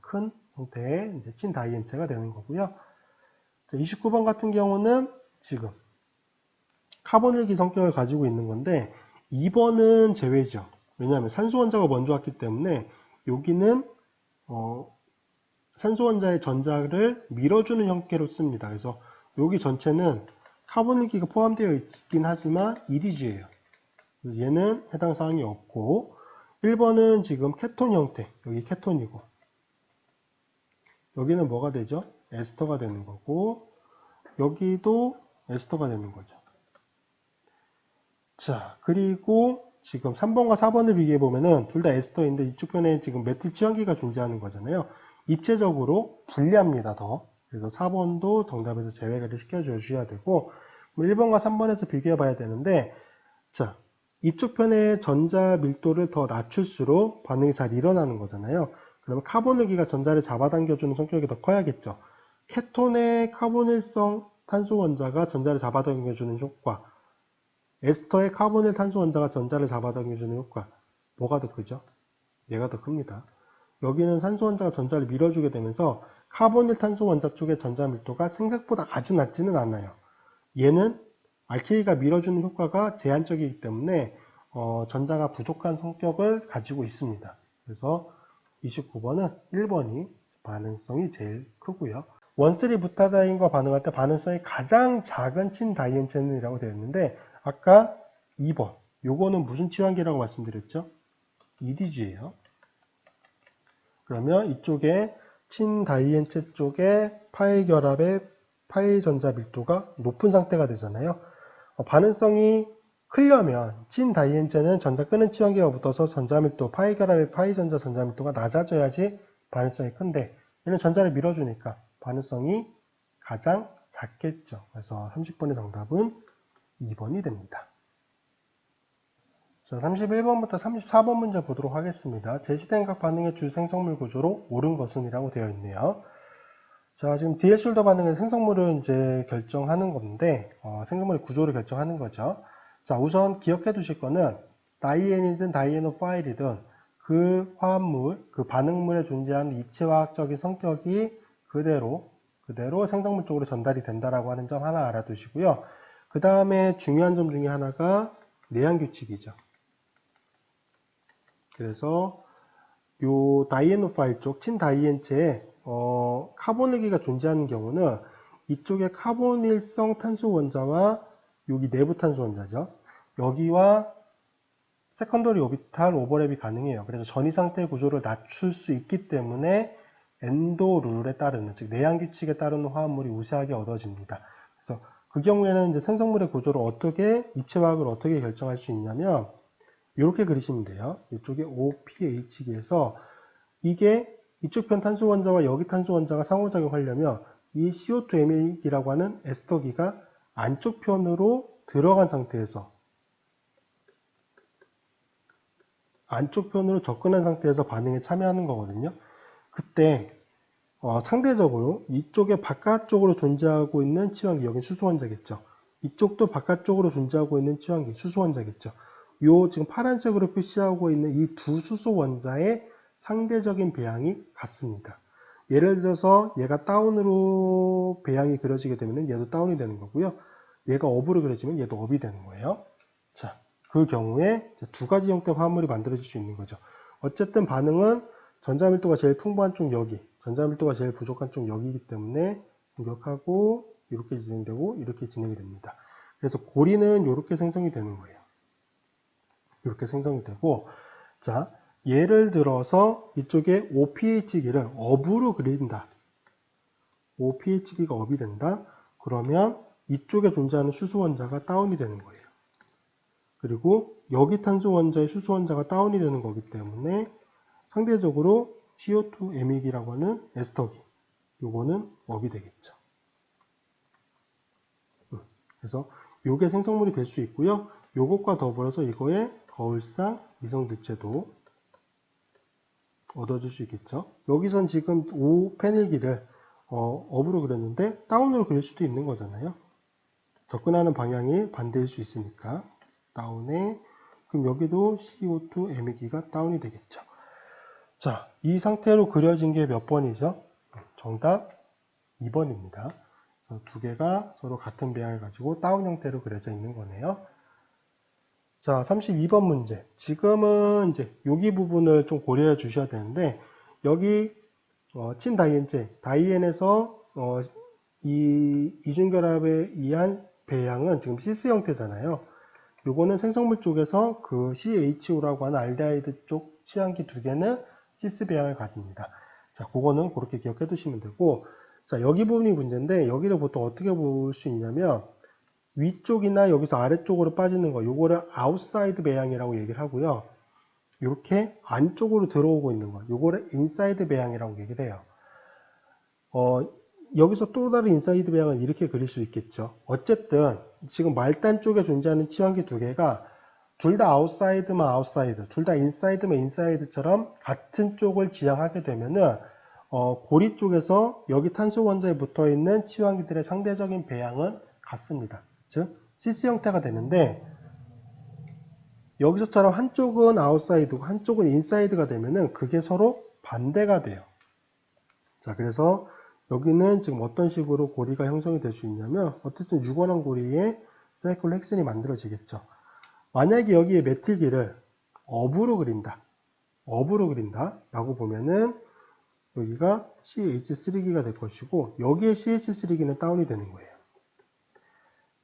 큰 형태의 이제 친다이엔체가 되는 거고요. 29번 같은 경우는 지금 카본일기 성격을 가지고 있는 건데 2번은 제외죠. 왜냐하면 산소 원자가 먼저 왔기 때문에 여기는 산소 원자의 전자를 밀어주는 형태로 씁니다. 그래서 여기 전체는 카본일기가 포함되어 있긴 하지만 EDG예요. 얘는 해당 사항이 없고 1번은 지금 케톤 형태, 여기 케톤이고 여기는 뭐가 되죠? 에스터가 되는 거고 여기도 에스터가 되는 거죠. 자, 그리고 지금 3번과 4번을 비교해 보면은 둘 다 에스터인데 이쪽 편에 지금 메틸 치환기가 존재하는 거잖아요. 입체적으로 불리합니다, 더. 그래서 4번도 정답에서 제외를 시켜주셔야 되고 1번과 3번에서 비교해 봐야 되는데 자, 이쪽 편의 전자 밀도를 더 낮출수록 반응이 잘 일어나는 거잖아요. 그러면 카본일기가 전자를 잡아당겨주는 성격이 더 커야겠죠. 케톤의 카본일성 탄소 원자가 전자를 잡아당겨주는 효과, 에스터의 카본일 탄소 원자가 전자를 잡아당겨주는 효과, 뭐가 더 크죠? 얘가 더 큽니다. 여기는 산소 원자가 전자를 밀어주게 되면서 카본일 탄소 원자 쪽의 전자 밀도가 생각보다 아주 낮지는 않아요. 얘는 알키리가 밀어주는 효과가 제한적이기 때문에 전자가 부족한 성격을 가지고 있습니다. 그래서 29번은 1번이 반응성이 제일 크고요. 원쓰리 부타다인과 반응할 때 반응성이 가장 작은 친다이엔체는이라고 되어 있는데 아까 2번 요거는 무슨 치환기라고 말씀드렸죠? EDG예요. 그러면 이쪽에 친다이엔체 쪽에 파이 결합의 파이 전자 밀도가 높은 상태가 되잖아요. 반응성이 크려면 친다이엔체는 전자 끄는 치환기가 붙어서 전자밀도, 파이 결합의 파이 전자 전자밀도가 낮아져야지 반응성이 큰데 얘는 전자를 밀어주니까 반응성이 가장 작겠죠. 그래서 30번의 정답은 2번이 됩니다. 자, 31번부터 34번 문제 보도록 하겠습니다. 제시된 각 반응의 주 생성물 구조로 옳은 것은 이라고 되어 있네요. 자, 지금 디엘숄더 반응의 생성물을 이제 결정하는 건데, 생성물의 구조를 결정하는 거죠. 자, 우선 기억해 두실 거는, 다이엔이든 다이에노파일이든 그 화합물, 그 반응물에 존재하는 입체화학적인 성격이 그대로 생성물 쪽으로 전달이 된다라고 하는 점 하나 알아두시고요. 그 다음에 중요한 점 중에 하나가 내향규칙이죠. 그래서 요 다이에노파일 쪽, 친다이엔체에 카본일기가 존재하는 경우는 이쪽에 카본일성 탄소 원자와 여기 내부 탄소 원자죠. 여기와 세컨더리 오비탈 오버랩이 가능해요. 그래서 전이 상태의 구조를 낮출 수 있기 때문에 엔도 룰에 따르는, 즉 내향 규칙에 따르는 화합물이 우세하게 얻어집니다. 그래서 그 경우에는 이제 생성물의 구조를 어떻게, 입체화학을 어떻게 결정할 수 있냐면 이렇게 그리시면 돼요. 이쪽에 OPH기에서 이게 이쪽 편 탄소 원자와 여기 탄소 원자가 상호작용하려면 이 CO2M이라고 하는 에스터기가 안쪽 편으로 들어간 상태에서 안쪽 편으로 접근한 상태에서 반응에 참여하는 거거든요. 그때 상대적으로 이쪽에 바깥쪽으로 존재하고 있는 치환기, 여기 수소원자겠죠. 이쪽도 바깥쪽으로 존재하고 있는 치환기, 수소원자겠죠. 요 지금 파란색으로 표시하고 있는 이 두 수소원자의 상대적인 배양이 같습니다. 예를 들어서 얘가 다운으로 배양이 그려지게 되면 얘도 다운이 되는 거고요. 얘가 업으로 그려지면 얘도 업이 되는 거예요. 자, 그 경우에 두 가지 형태의 화합물이 만들어질 수 있는 거죠. 어쨌든 반응은 전자밀도가 제일 풍부한 쪽 여기, 전자밀도가 제일 부족한 쪽 여기이기 때문에 공격하고 이렇게 진행되고 이렇게 진행이 됩니다. 그래서 고리는 이렇게 생성이 되는 거예요. 이렇게 생성이 되고, 자, 예를 들어서 이쪽에 OPH기를 업으로 그린다. OPH기가 업이 된다. 그러면 이쪽에 존재하는 수소원자가 다운이 되는 거예요. 그리고 여기 탄소 원자의 수소 원자가 다운이 되는 거기 때문에 상대적으로 CO2M이라고 하는 에스터기, 요거는 업이 되겠죠. 그래서 요게 생성물이 될 수 있고요. 요것과 더불어서 이거의 거울상 이성들체도 얻어줄 수 있겠죠. 여기선 지금 5페닐기를 업으로 그렸는데 다운으로 그릴 수도 있는 거잖아요. 접근하는 방향이 반대일 수 있으니까 다운에, 그럼 여기도 CO2M기가 다운이 되겠죠. 자, 이 상태로 그려진 게 몇 번이죠? 정답 2번입니다. 두 개가 서로 같은 배양을 가지고 다운 형태로 그려져 있는 거네요. 자, 32번 문제. 지금은 이제 여기 부분을 좀 고려해 주셔야 되는데, 여기 친다이엔제, 다이엔에서 이 이중결합에 의한 배양은 지금 시스 형태잖아요. 요거는 생성물 쪽에서 그 CHO라고 하는 알데하이드 쪽 치환기 두 개는 시스 배양을 가집니다. 자, 그거는 그렇게 기억해 두시면 되고, 자, 여기 부분이 문제인데, 여기를 보통 어떻게 볼 수 있냐면, 위쪽이나 여기서 아래쪽으로 빠지는 거, 요거를 아웃사이드 배양이라고 얘기를 하고요. 이렇게 안쪽으로 들어오고 있는 거, 요거를 인사이드 배양이라고 얘기를 해요. 여기서 또 다른 인사이드 배양은 이렇게 그릴 수 있겠죠. 어쨌든 지금 말단 쪽에 존재하는 치환기 두 개가 둘 다 아웃사이드면 아웃사이드, 둘 다 인사이드면 인사이드처럼 같은 쪽을 지향하게 되면은 고리 쪽에서 여기 탄소 원자에 붙어 있는 치환기들의 상대적인 배양은 같습니다. 즉 시스 형태가 되는데, 여기서처럼 한쪽은 아웃사이드고 한쪽은 인사이드가 되면은 그게 서로 반대가 돼요. 자, 그래서 여기는 지금 어떤 식으로 고리가 형성이 될 수 있냐면, 어쨌든 유관한 고리에 사이클로 헥센이 만들어지겠죠. 만약에 여기에 메틸기를 업으로 그린다 라고 보면은 여기가 CH3기가 될 것이고, 여기에 CH3기는 다운이 되는 거예요.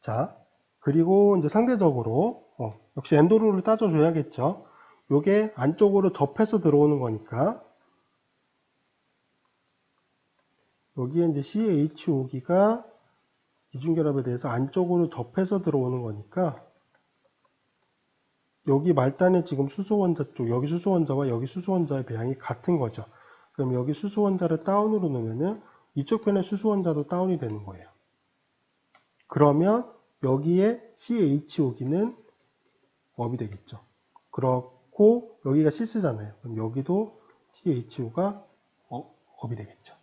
자, 그리고 이제 상대적으로 역시 엔도룰을 따져줘야겠죠. 요게 안쪽으로 접해서 들어오는 거니까, 여기에 이제 CHO기가 이중결합에 대해서 안쪽으로 접해서 들어오는 거니까, 여기 말단에 지금 수소원자 쪽, 여기 수소원자와 여기 수소원자의 배양이 같은 거죠. 그럼 여기 수소원자를 다운으로 놓으면은 이쪽 편의 수소원자도 다운이 되는 거예요. 그러면 여기에 CHO기는 업이 되겠죠. 그렇고 여기가 시스잖아요. 그럼 여기도 CHO가 업이 되겠죠.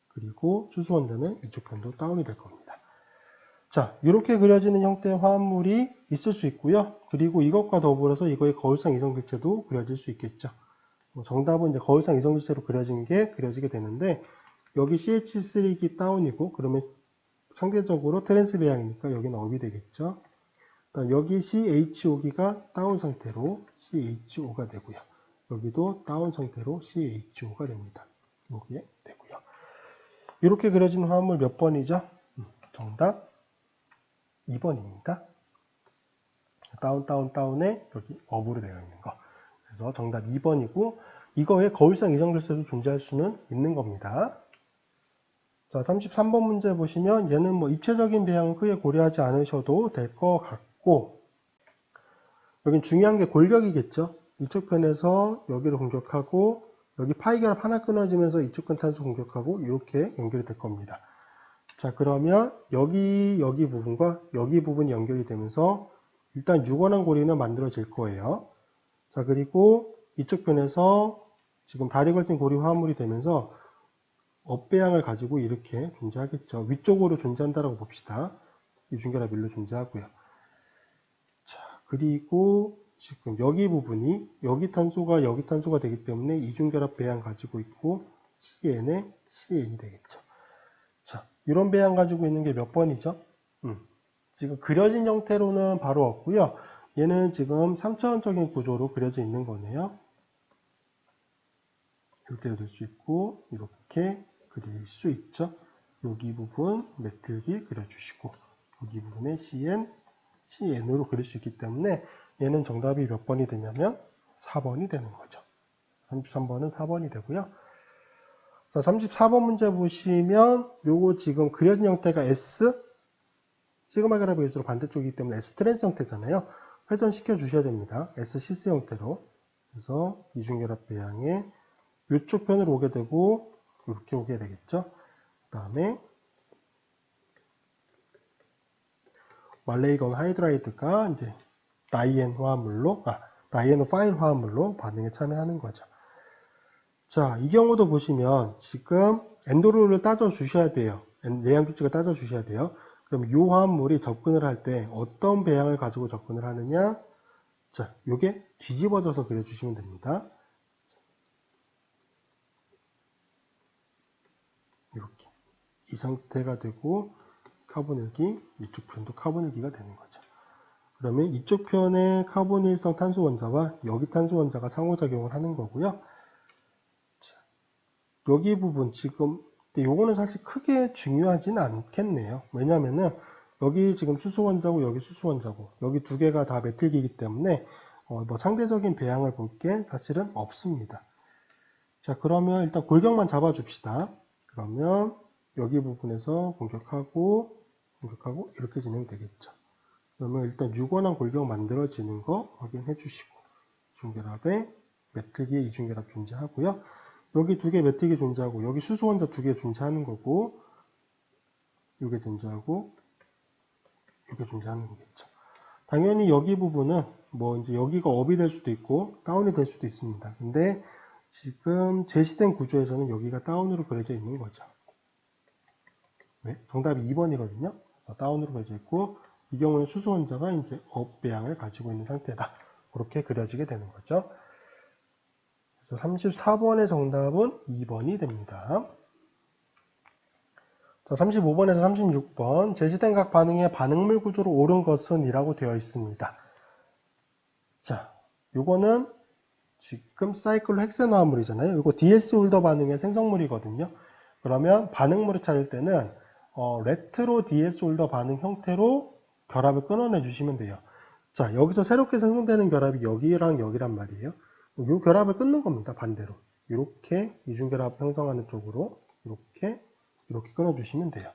그리고 수소원자는 이쪽 편도 다운이 될 겁니다. 자, 이렇게 그려지는 형태의 화합물이 있을 수 있고요. 그리고 이것과 더불어서 이거의 거울상 이성질체도 그려질 수 있겠죠. 정답은 이제 거울상 이성질체로 그려지게 되는데, 여기 CH3기 다운이고, 그러면 상대적으로 트랜스 배양이니까 여기는 업이 되겠죠. 여기 CHO기가 다운 상태로 CHO가 되고요. 여기도 다운 상태로 CHO가 됩니다. 이게 되고요. 이렇게 그려진 화합물 몇 번이죠? 정답 2번입니다. 다운에 여기 업으로 되어 있는 거. 그래서 정답 2번이고, 이거에 거울상 이성질체도 존재할 수는 있는 겁니다. 자, 33번 문제 보시면 얘는 뭐 입체적인 배양은 크게 고려하지 않으셔도 될 것 같고, 여긴 중요한 게 골격이겠죠. 이쪽 편에서 여기를 공격하고, 여기 파이결합 하나 끊어지면서 이쪽 편 탄소 공격하고, 이렇게 연결이 될 겁니다. 자, 그러면 여기 부분과 여기 부분이 연결이 되면서 일단 유관한 고리는 만들어질 거예요. 자, 그리고 이쪽 편에서 지금 다리 걸친 고리 화합물이 되면서 업배양을 가지고 이렇게 존재하겠죠. 위쪽으로 존재한다라고 봅시다. 이중결합 일로 존재하고요. 자, 그리고 지금 여기 부분이 여기 탄소가 되기 때문에 이중결합 배양 가지고 있고, CN에 CN이 되겠죠. 자, 이런 배양 가지고 있는 게 몇 번이죠? 지금 그려진 형태로는 바로 없고요. 얘는 지금 3차원적인 구조로 그려져 있는 거네요. 이렇게 그릴 수 있고, 이렇게 그릴 수 있죠. 여기 부분 메틸기 그려주시고, 여기 부분에 CN으로 그릴 수 있기 때문에 얘는 정답이 몇 번이 되냐면 4번이 되는 거죠. 33번은 4번이 되고요. 자, 34번 문제 보시면 요거 지금 그려진 형태가 S, 시그마 결합의 일수로 반대쪽이기 때문에 S 트랜스 형태잖아요. 회전시켜 주셔야 됩니다. S 시스 형태로. 그래서 이중결합 배양에 이쪽 편으로 오게 되고 이렇게 오게 되겠죠. 그 다음에 말레이건 하이드라이드가 이제 다이에노파일 화합물로 반응에 참여하는 거죠. 자, 이 경우도 보시면 지금 엔도룰을 따져 주셔야 돼요. 내양 규칙을 따져 주셔야 돼요. 그럼 이 화합물이 접근을 할 때 어떤 배양을 가지고 접근을 하느냐? 자, 요게 뒤집어져서 그려주시면 됩니다. 이 상태가 되고 카보닐기, 이쪽 편도 카보닐기가 되는 거죠. 그러면 이쪽 편의 카보닐성 탄소 원자와 여기 탄소 원자가 상호작용을 하는 거고요. 자, 여기 부분 지금 요거는 사실 크게 중요하지는 않겠네요. 왜냐면은 여기 지금 수소 원자고 여기 수소 원자고 여기 두 개가 다 메틸기이기 때문에 뭐 상대적인 배양을 볼 게 사실은 없습니다. 자, 그러면 일단 골격만 잡아 줍시다. 그러면 여기 부분에서 공격하고 이렇게 진행되겠죠. 그러면 일단 유권한 골격 만들어지는 거 확인해 주시고 이중결합에 메틸기의 이중결합 존재하고요. 여기 두 개 메틸기 존재하고 여기 수소 원자 두 개 존재하는 거고 이게 존재하고 이게 존재하는 거겠죠. 당연히 여기 부분은 뭐 이제 여기가 업이 될 수도 있고 다운이 될 수도 있습니다. 근데 지금 제시된 구조에서는 여기가 다운으로 그려져 있는 거죠. 네? 정답이 2번이거든요. 그래서 다운으로 그려져 있고 이 경우는 수소 원자가 이제 업 배양을 가지고 있는 상태다. 그렇게 그려지게 되는 거죠. 그래서 34번의 정답은 2번이 됩니다. 자, 35번에서 36번 제시된 각 반응의 반응물 구조로 옳은 것은 이라고 되어 있습니다. 자, 요거는 지금 사이클로 헥센화합물이잖아요. 이거 DS 홀더 반응의 생성물이거든요. 그러면 반응물을 찾을 때는 레트로 DS 홀더 반응 형태로 결합을 끊어내 주시면 돼요. 자, 여기서 새롭게 생성되는 결합이 여기랑 여기란 말이에요. 이 결합을 끊는 겁니다. 반대로. 이렇게 이중결합 형성하는 쪽으로 이렇게 끊어주시면 돼요.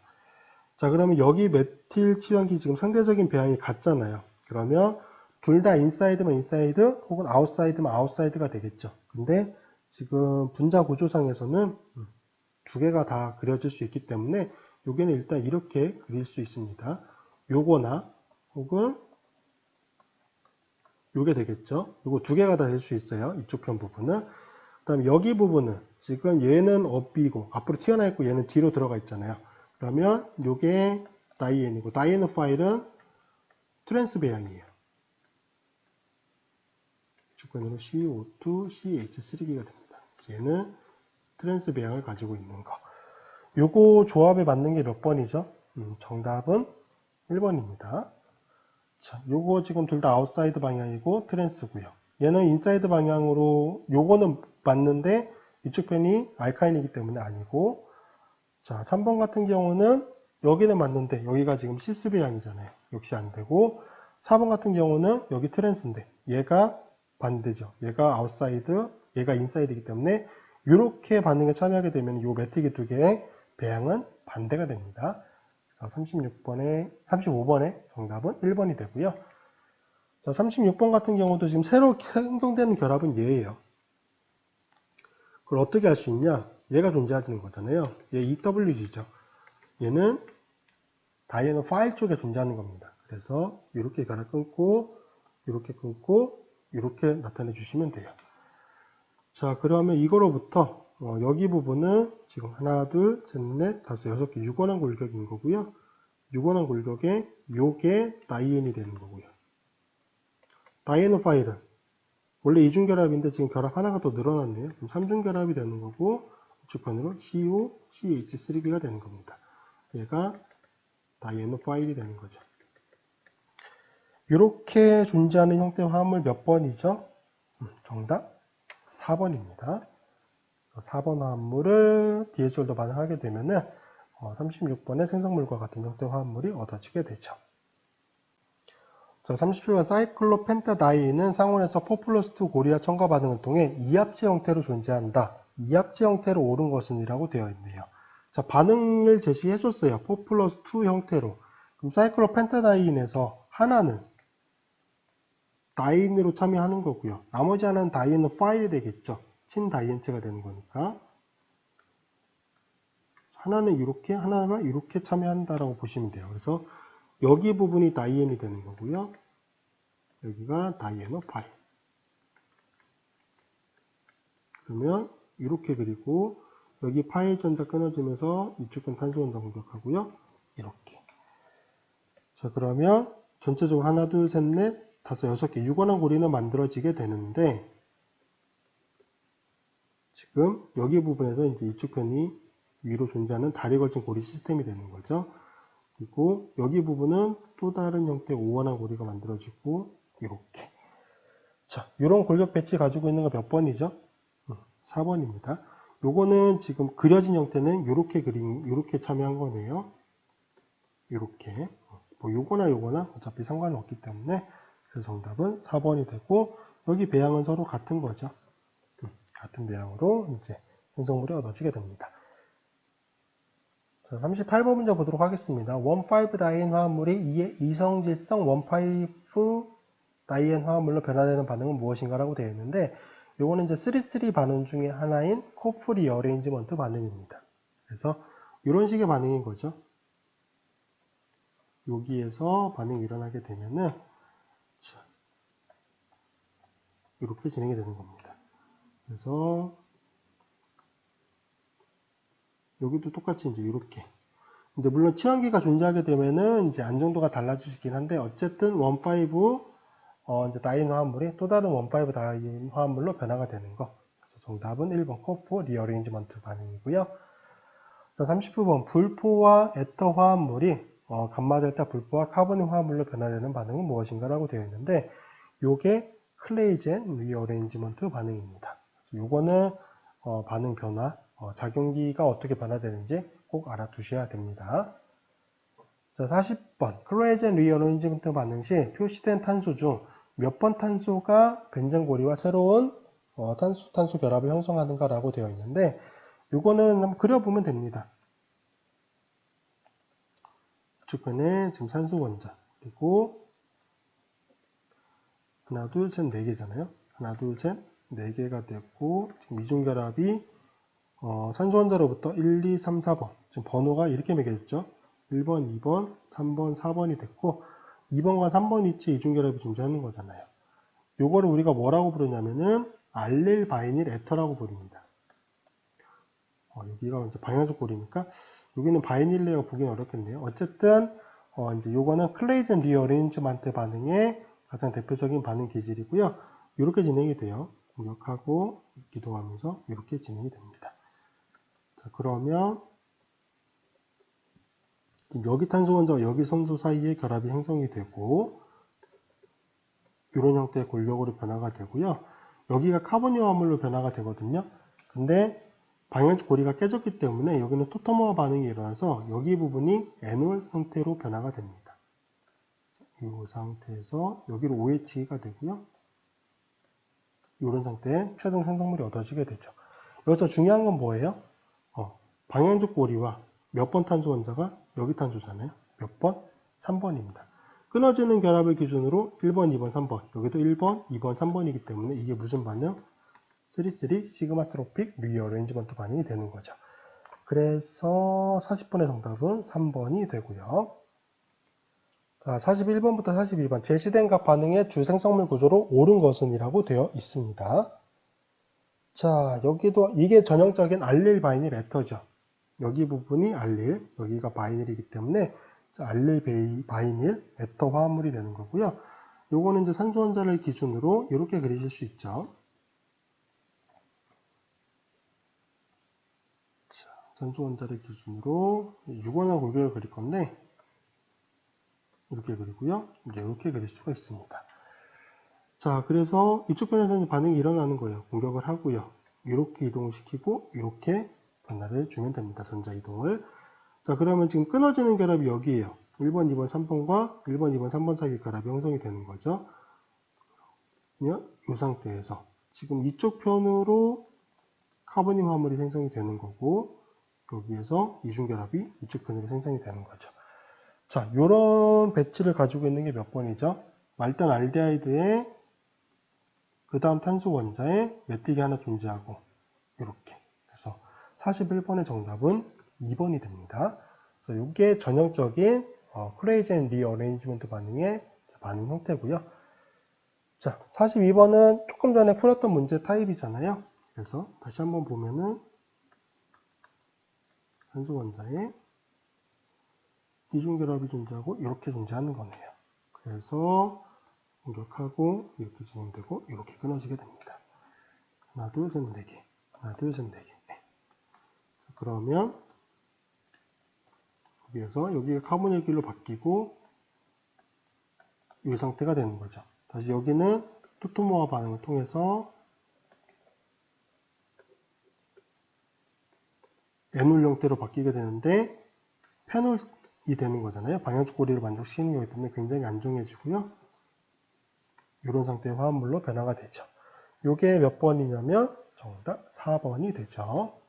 자, 그러면 여기 메틸 치환기 지금 상대적인 배양이 같잖아요. 그러면 둘 다 인사이드면 인사이드 혹은 아웃사이드면 아웃사이드가 되겠죠. 근데 지금 분자 구조상에서는 두 개가 다 그려질 수 있기 때문에 여기는 일단 이렇게 그릴 수 있습니다. 요거나 혹은 요게 되겠죠. 요거 두 개가 다 될 수 있어요. 이쪽 편 부분은. 그 다음에 여기 부분은 지금 얘는 업이고 앞으로 튀어나와 있고 얘는 뒤로 들어가 있잖아요. 그러면 요게 다이엔이고 다이엔 파일은 트랜스 배양이에요. 주권으로 CO2, CH3기가 됩니다. 얘는 트랜스 배양을 가지고 있는 거. 요거 조합에 맞는 게 몇 번이죠? 정답은 1번입니다. 자, 요거 지금 둘 다 아웃사이드 방향이고 트랜스고요. 얘는 인사이드 방향으로 요거는 맞는데 이쪽 편이 알카인이기 때문에 아니고, 자, 3번 같은 경우는 여기는 맞는데 여기가 지금 시스 배양이잖아요. 역시 안 되고, 4번 같은 경우는 여기 트랜스인데 얘가 반대죠. 얘가 아웃사이드, 얘가 인사이드이기 때문에 이렇게 반응에 참여하게 되면 이 메틱이 두 개의 배양은 반대가 됩니다. 그래서 35번의 정답은 1번이 되고요. 자, 36번 같은 경우도 지금 새로 생성되는 결합은 얘예요. 그걸 어떻게 할 수 있냐? 얘가 존재하는 거잖아요. 얘 EWG죠. 얘는 다이애노 파일 쪽에 존재하는 겁니다. 그래서 이렇게 결합 끊고 이렇게 나타내 주시면 돼요. 자, 그러면 이거로부터 여기 부분은 지금 하나, 둘, 셋, 넷, 다섯, 여섯 개 6원한 골격인 거고요. 6원한 골격에 요게 다이엔이 되는 거고요. 다이애노 파일은 원래 이중결합인데 지금 결합 하나가 더 늘어났네요. 그럼 3중결합이 되는 거고 우측편으로 CO, CH3B가 되는 겁니다. 얘가 다이애노 파일이 되는 거죠. 이렇게 존재하는 형태의 화합물 몇 번이죠? 정답 4번입니다. 4번 화합물을 DS홀더 반응하게 되면은 36번의 생성물과 같은 형태의 화합물이 얻어지게 되죠. 자, 37번 사이클로펜타다이인은 상온에서 4+2 고리와 첨가 반응을 통해 이합체 형태로 존재한다. 이합체 형태로 옳은 것은 이라고 되어 있네요. 자, 반응을 제시해 줬어요. 4+2 형태로. 그럼 사이클로펜타다이인에서 하나는 다이인으로 참여하는 거고요. 나머지 하나는 다이인은 파일이 되겠죠. 친다이엔체가 되는 거니까. 하나는 이렇게, 하나는 이렇게 참여한다라고 보시면 돼요. 그래서 여기 부분이 다이엔이 되는 거고요. 여기가 다이애노 파일. 그러면 이렇게 그리고 여기 파일 전자 끊어지면서 이쪽은 탄소 원자 공격하고요. 이렇게. 자, 그러면 전체적으로 하나, 둘, 셋, 넷, 다섯, 여섯 개 6원한 고리는 만들어지게 되는데 지금 여기 부분에서 이제 이쪽 편이 위로 존재하는 다리 걸친 고리 시스템이 되는 거죠. 그리고 여기 부분은 또 다른 형태의 오원한 고리가 만들어지고 이렇게. 자, 이런 골격 배치 가지고 있는 거 몇 번이죠? 4번입니다. 요거는 지금 그려진 형태는 요렇게 참여한 거네요. 요렇게. 뭐 요거나 어차피 상관은 없기 때문에 그래서 정답은 4번이 되고 여기 배양은 서로 같은 거죠. 같은 배양으로 이제 생성물이 얻어지게 됩니다. 자, 38번 문제 보도록 하겠습니다. 1,5-다이엔 화합물이 이성질성 1,5-다이엔 화합물로 변화되는 반응은 무엇인가 라고 되어 있는데 요거는 이제 3,3 반응 중에 하나인 코프 리어레인지먼트 반응입니다. 그래서 이런 식의 반응인 거죠. 여기에서 반응이 일어나게 되면은 이렇게 진행이 되는 겁니다. 그래서 여기도 똑같이 이제 이렇게. 근데 물론 치환기가 존재하게 되면은 이제 안정도가 달라질 수 있긴 한데 어쨌든 1,5 이제 다이엔 화합물이 또 다른 1,5 다이엔 화합물로 변화가 되는 거. 그래서 정답은 1번 코프 리어레인지먼트 반응이고요. 39번 불포와 에터 화합물이 감마델타 불포와 카보닌 화합물로 변화되는 반응은 무엇인가 라고 되어 있는데 요게 클레이젠 리어레인지먼트 반응입니다. 요거는 반응 변화, 작용기가 어떻게 변화되는지 꼭 알아두셔야 됩니다. 자, 40번 클레이젠 리어레인지먼트 반응 시 표시된 탄소 중 몇 번 탄소가 벤젠고리와 새로운 탄소 결합을 형성하는가 라고 되어 있는데 요거는 한번 그려보면 됩니다. 우측편에 지금 산소 원자 그리고 하나 둘 셋 네 개잖아요. 하나 둘 셋 네 개가 됐고 지금 이중결합이 산소 원자로부터 1, 2, 3, 4번 지금 번호가 이렇게 매겨졌죠. 1번, 2번, 3번, 4번이 됐고 2번과 3번 위치에 이중결합이 존재하는 거잖아요. 요거를 우리가 뭐라고 부르냐면은 알릴 바이닐 에터라고 부릅니다. 여기가 이제 방향적 고리니까 여기는 바이닐레가 보기는 어렵겠네요. 어쨌든 이제 요거는 클레이젠 리어레인지먼트 반응의 가장 대표적인 반응 기질이고요. 이렇게 진행이 돼요. 공격하고 이동하면서 이렇게 진행이 됩니다. 자, 그러면 여기 탄소 원자와 여기 선소 사이에 결합이 형성이 되고 이런 형태의 골격으로 변화가 되고요. 여기가 카보닌 화합물로 변화가 되거든요. 근데 방향적 고리가 깨졌기 때문에 여기는 토터모어 반응이 일어나서 여기 부분이 NOL 상태로 변화가 됩니다. 이 상태에서 여기로 OH가 되고요. 이런 상태에 최종 생성물이 얻어지게 되죠. 여기서 중요한 건 뭐예요? 방향적 고리와 몇 번 탄소 원자가 여기 탄소잖아요. 몇 번? 3번입니다. 끊어지는 결합을 기준으로 1번, 2번, 3번 여기도 1번, 2번, 3번이기 때문에 이게 무슨 반응? 3,3 시그마스트로픽 리어레인지먼트 반응이 되는 거죠. 그래서 40번의 정답은 3번이 되고요. 자, 41번부터 42번 제시된 각 반응의 주 생성물 구조로 옳은 것은 이라고 되어 있습니다. 자, 여기도 이게 전형적인 알릴 바이닐 에터죠. 여기 부분이 알릴, 여기가 바이닐이기 때문에 알릴 바이닐 에터 화합물이 되는 거고요. 요거는 이제 산소 원자를 기준으로 이렇게 그리실 수 있죠. 자, 산소 원자를 기준으로 6원한 골격을 그릴 건데 이렇게 그리고요. 이제 이렇게 그릴 수가 있습니다. 자, 그래서 이쪽 편에서는 반응이 일어나는 거예요. 공격을 하고요. 이렇게 이동을 시키고 이렇게 변화를 주면 됩니다. 전자 이동을. 자, 그러면 지금 끊어지는 결합이 여기에요. 1번, 2번, 3번과 1번, 2번, 3번 사이 결합이 형성이 되는 거죠. 그러면 이 상태에서 지금 이쪽 편으로 카보닌 화합물이 생성이 되는 거고 여기에서 이중결합이 이쪽 편으로 생성이 되는 거죠. 자, 요런 배치를 가지고 있는 게 몇 번이죠? 말단 알데하이드에 그 다음 탄소 원자에 메틱이 하나 존재하고 이렇게. 그래서 41번의 정답은 2번이 됩니다. 그래서 이게 전형적인 클레이젠 리어레인지먼트 반응의 반응 형태고요. 자, 42번은 조금 전에 풀었던 문제 타입이잖아요. 그래서 다시 한번 보면은 탄소 원자에 이중결합이 존재하고 이렇게 존재하는 거네요. 그래서 공격하고 이렇게 진행되고 이렇게 끊어지게 됩니다. 하나, 둘, 셋, 네 개. 하나, 둘, 셋, 네 개. 네. 자, 그러면 그래서 여기가 카본일 길로 바뀌고 이 상태가 되는 거죠. 다시 여기는 투토모아 반응을 통해서 애놀 형태로 바뀌게 되는데 페놀이 되는 거잖아요. 방향적 고리를 만족시키는 거기 때문에 굉장히 안정해지고요. 이런 상태의 화합물로 변화가 되죠. 이게 몇 번이냐면 정답 4번이 되죠.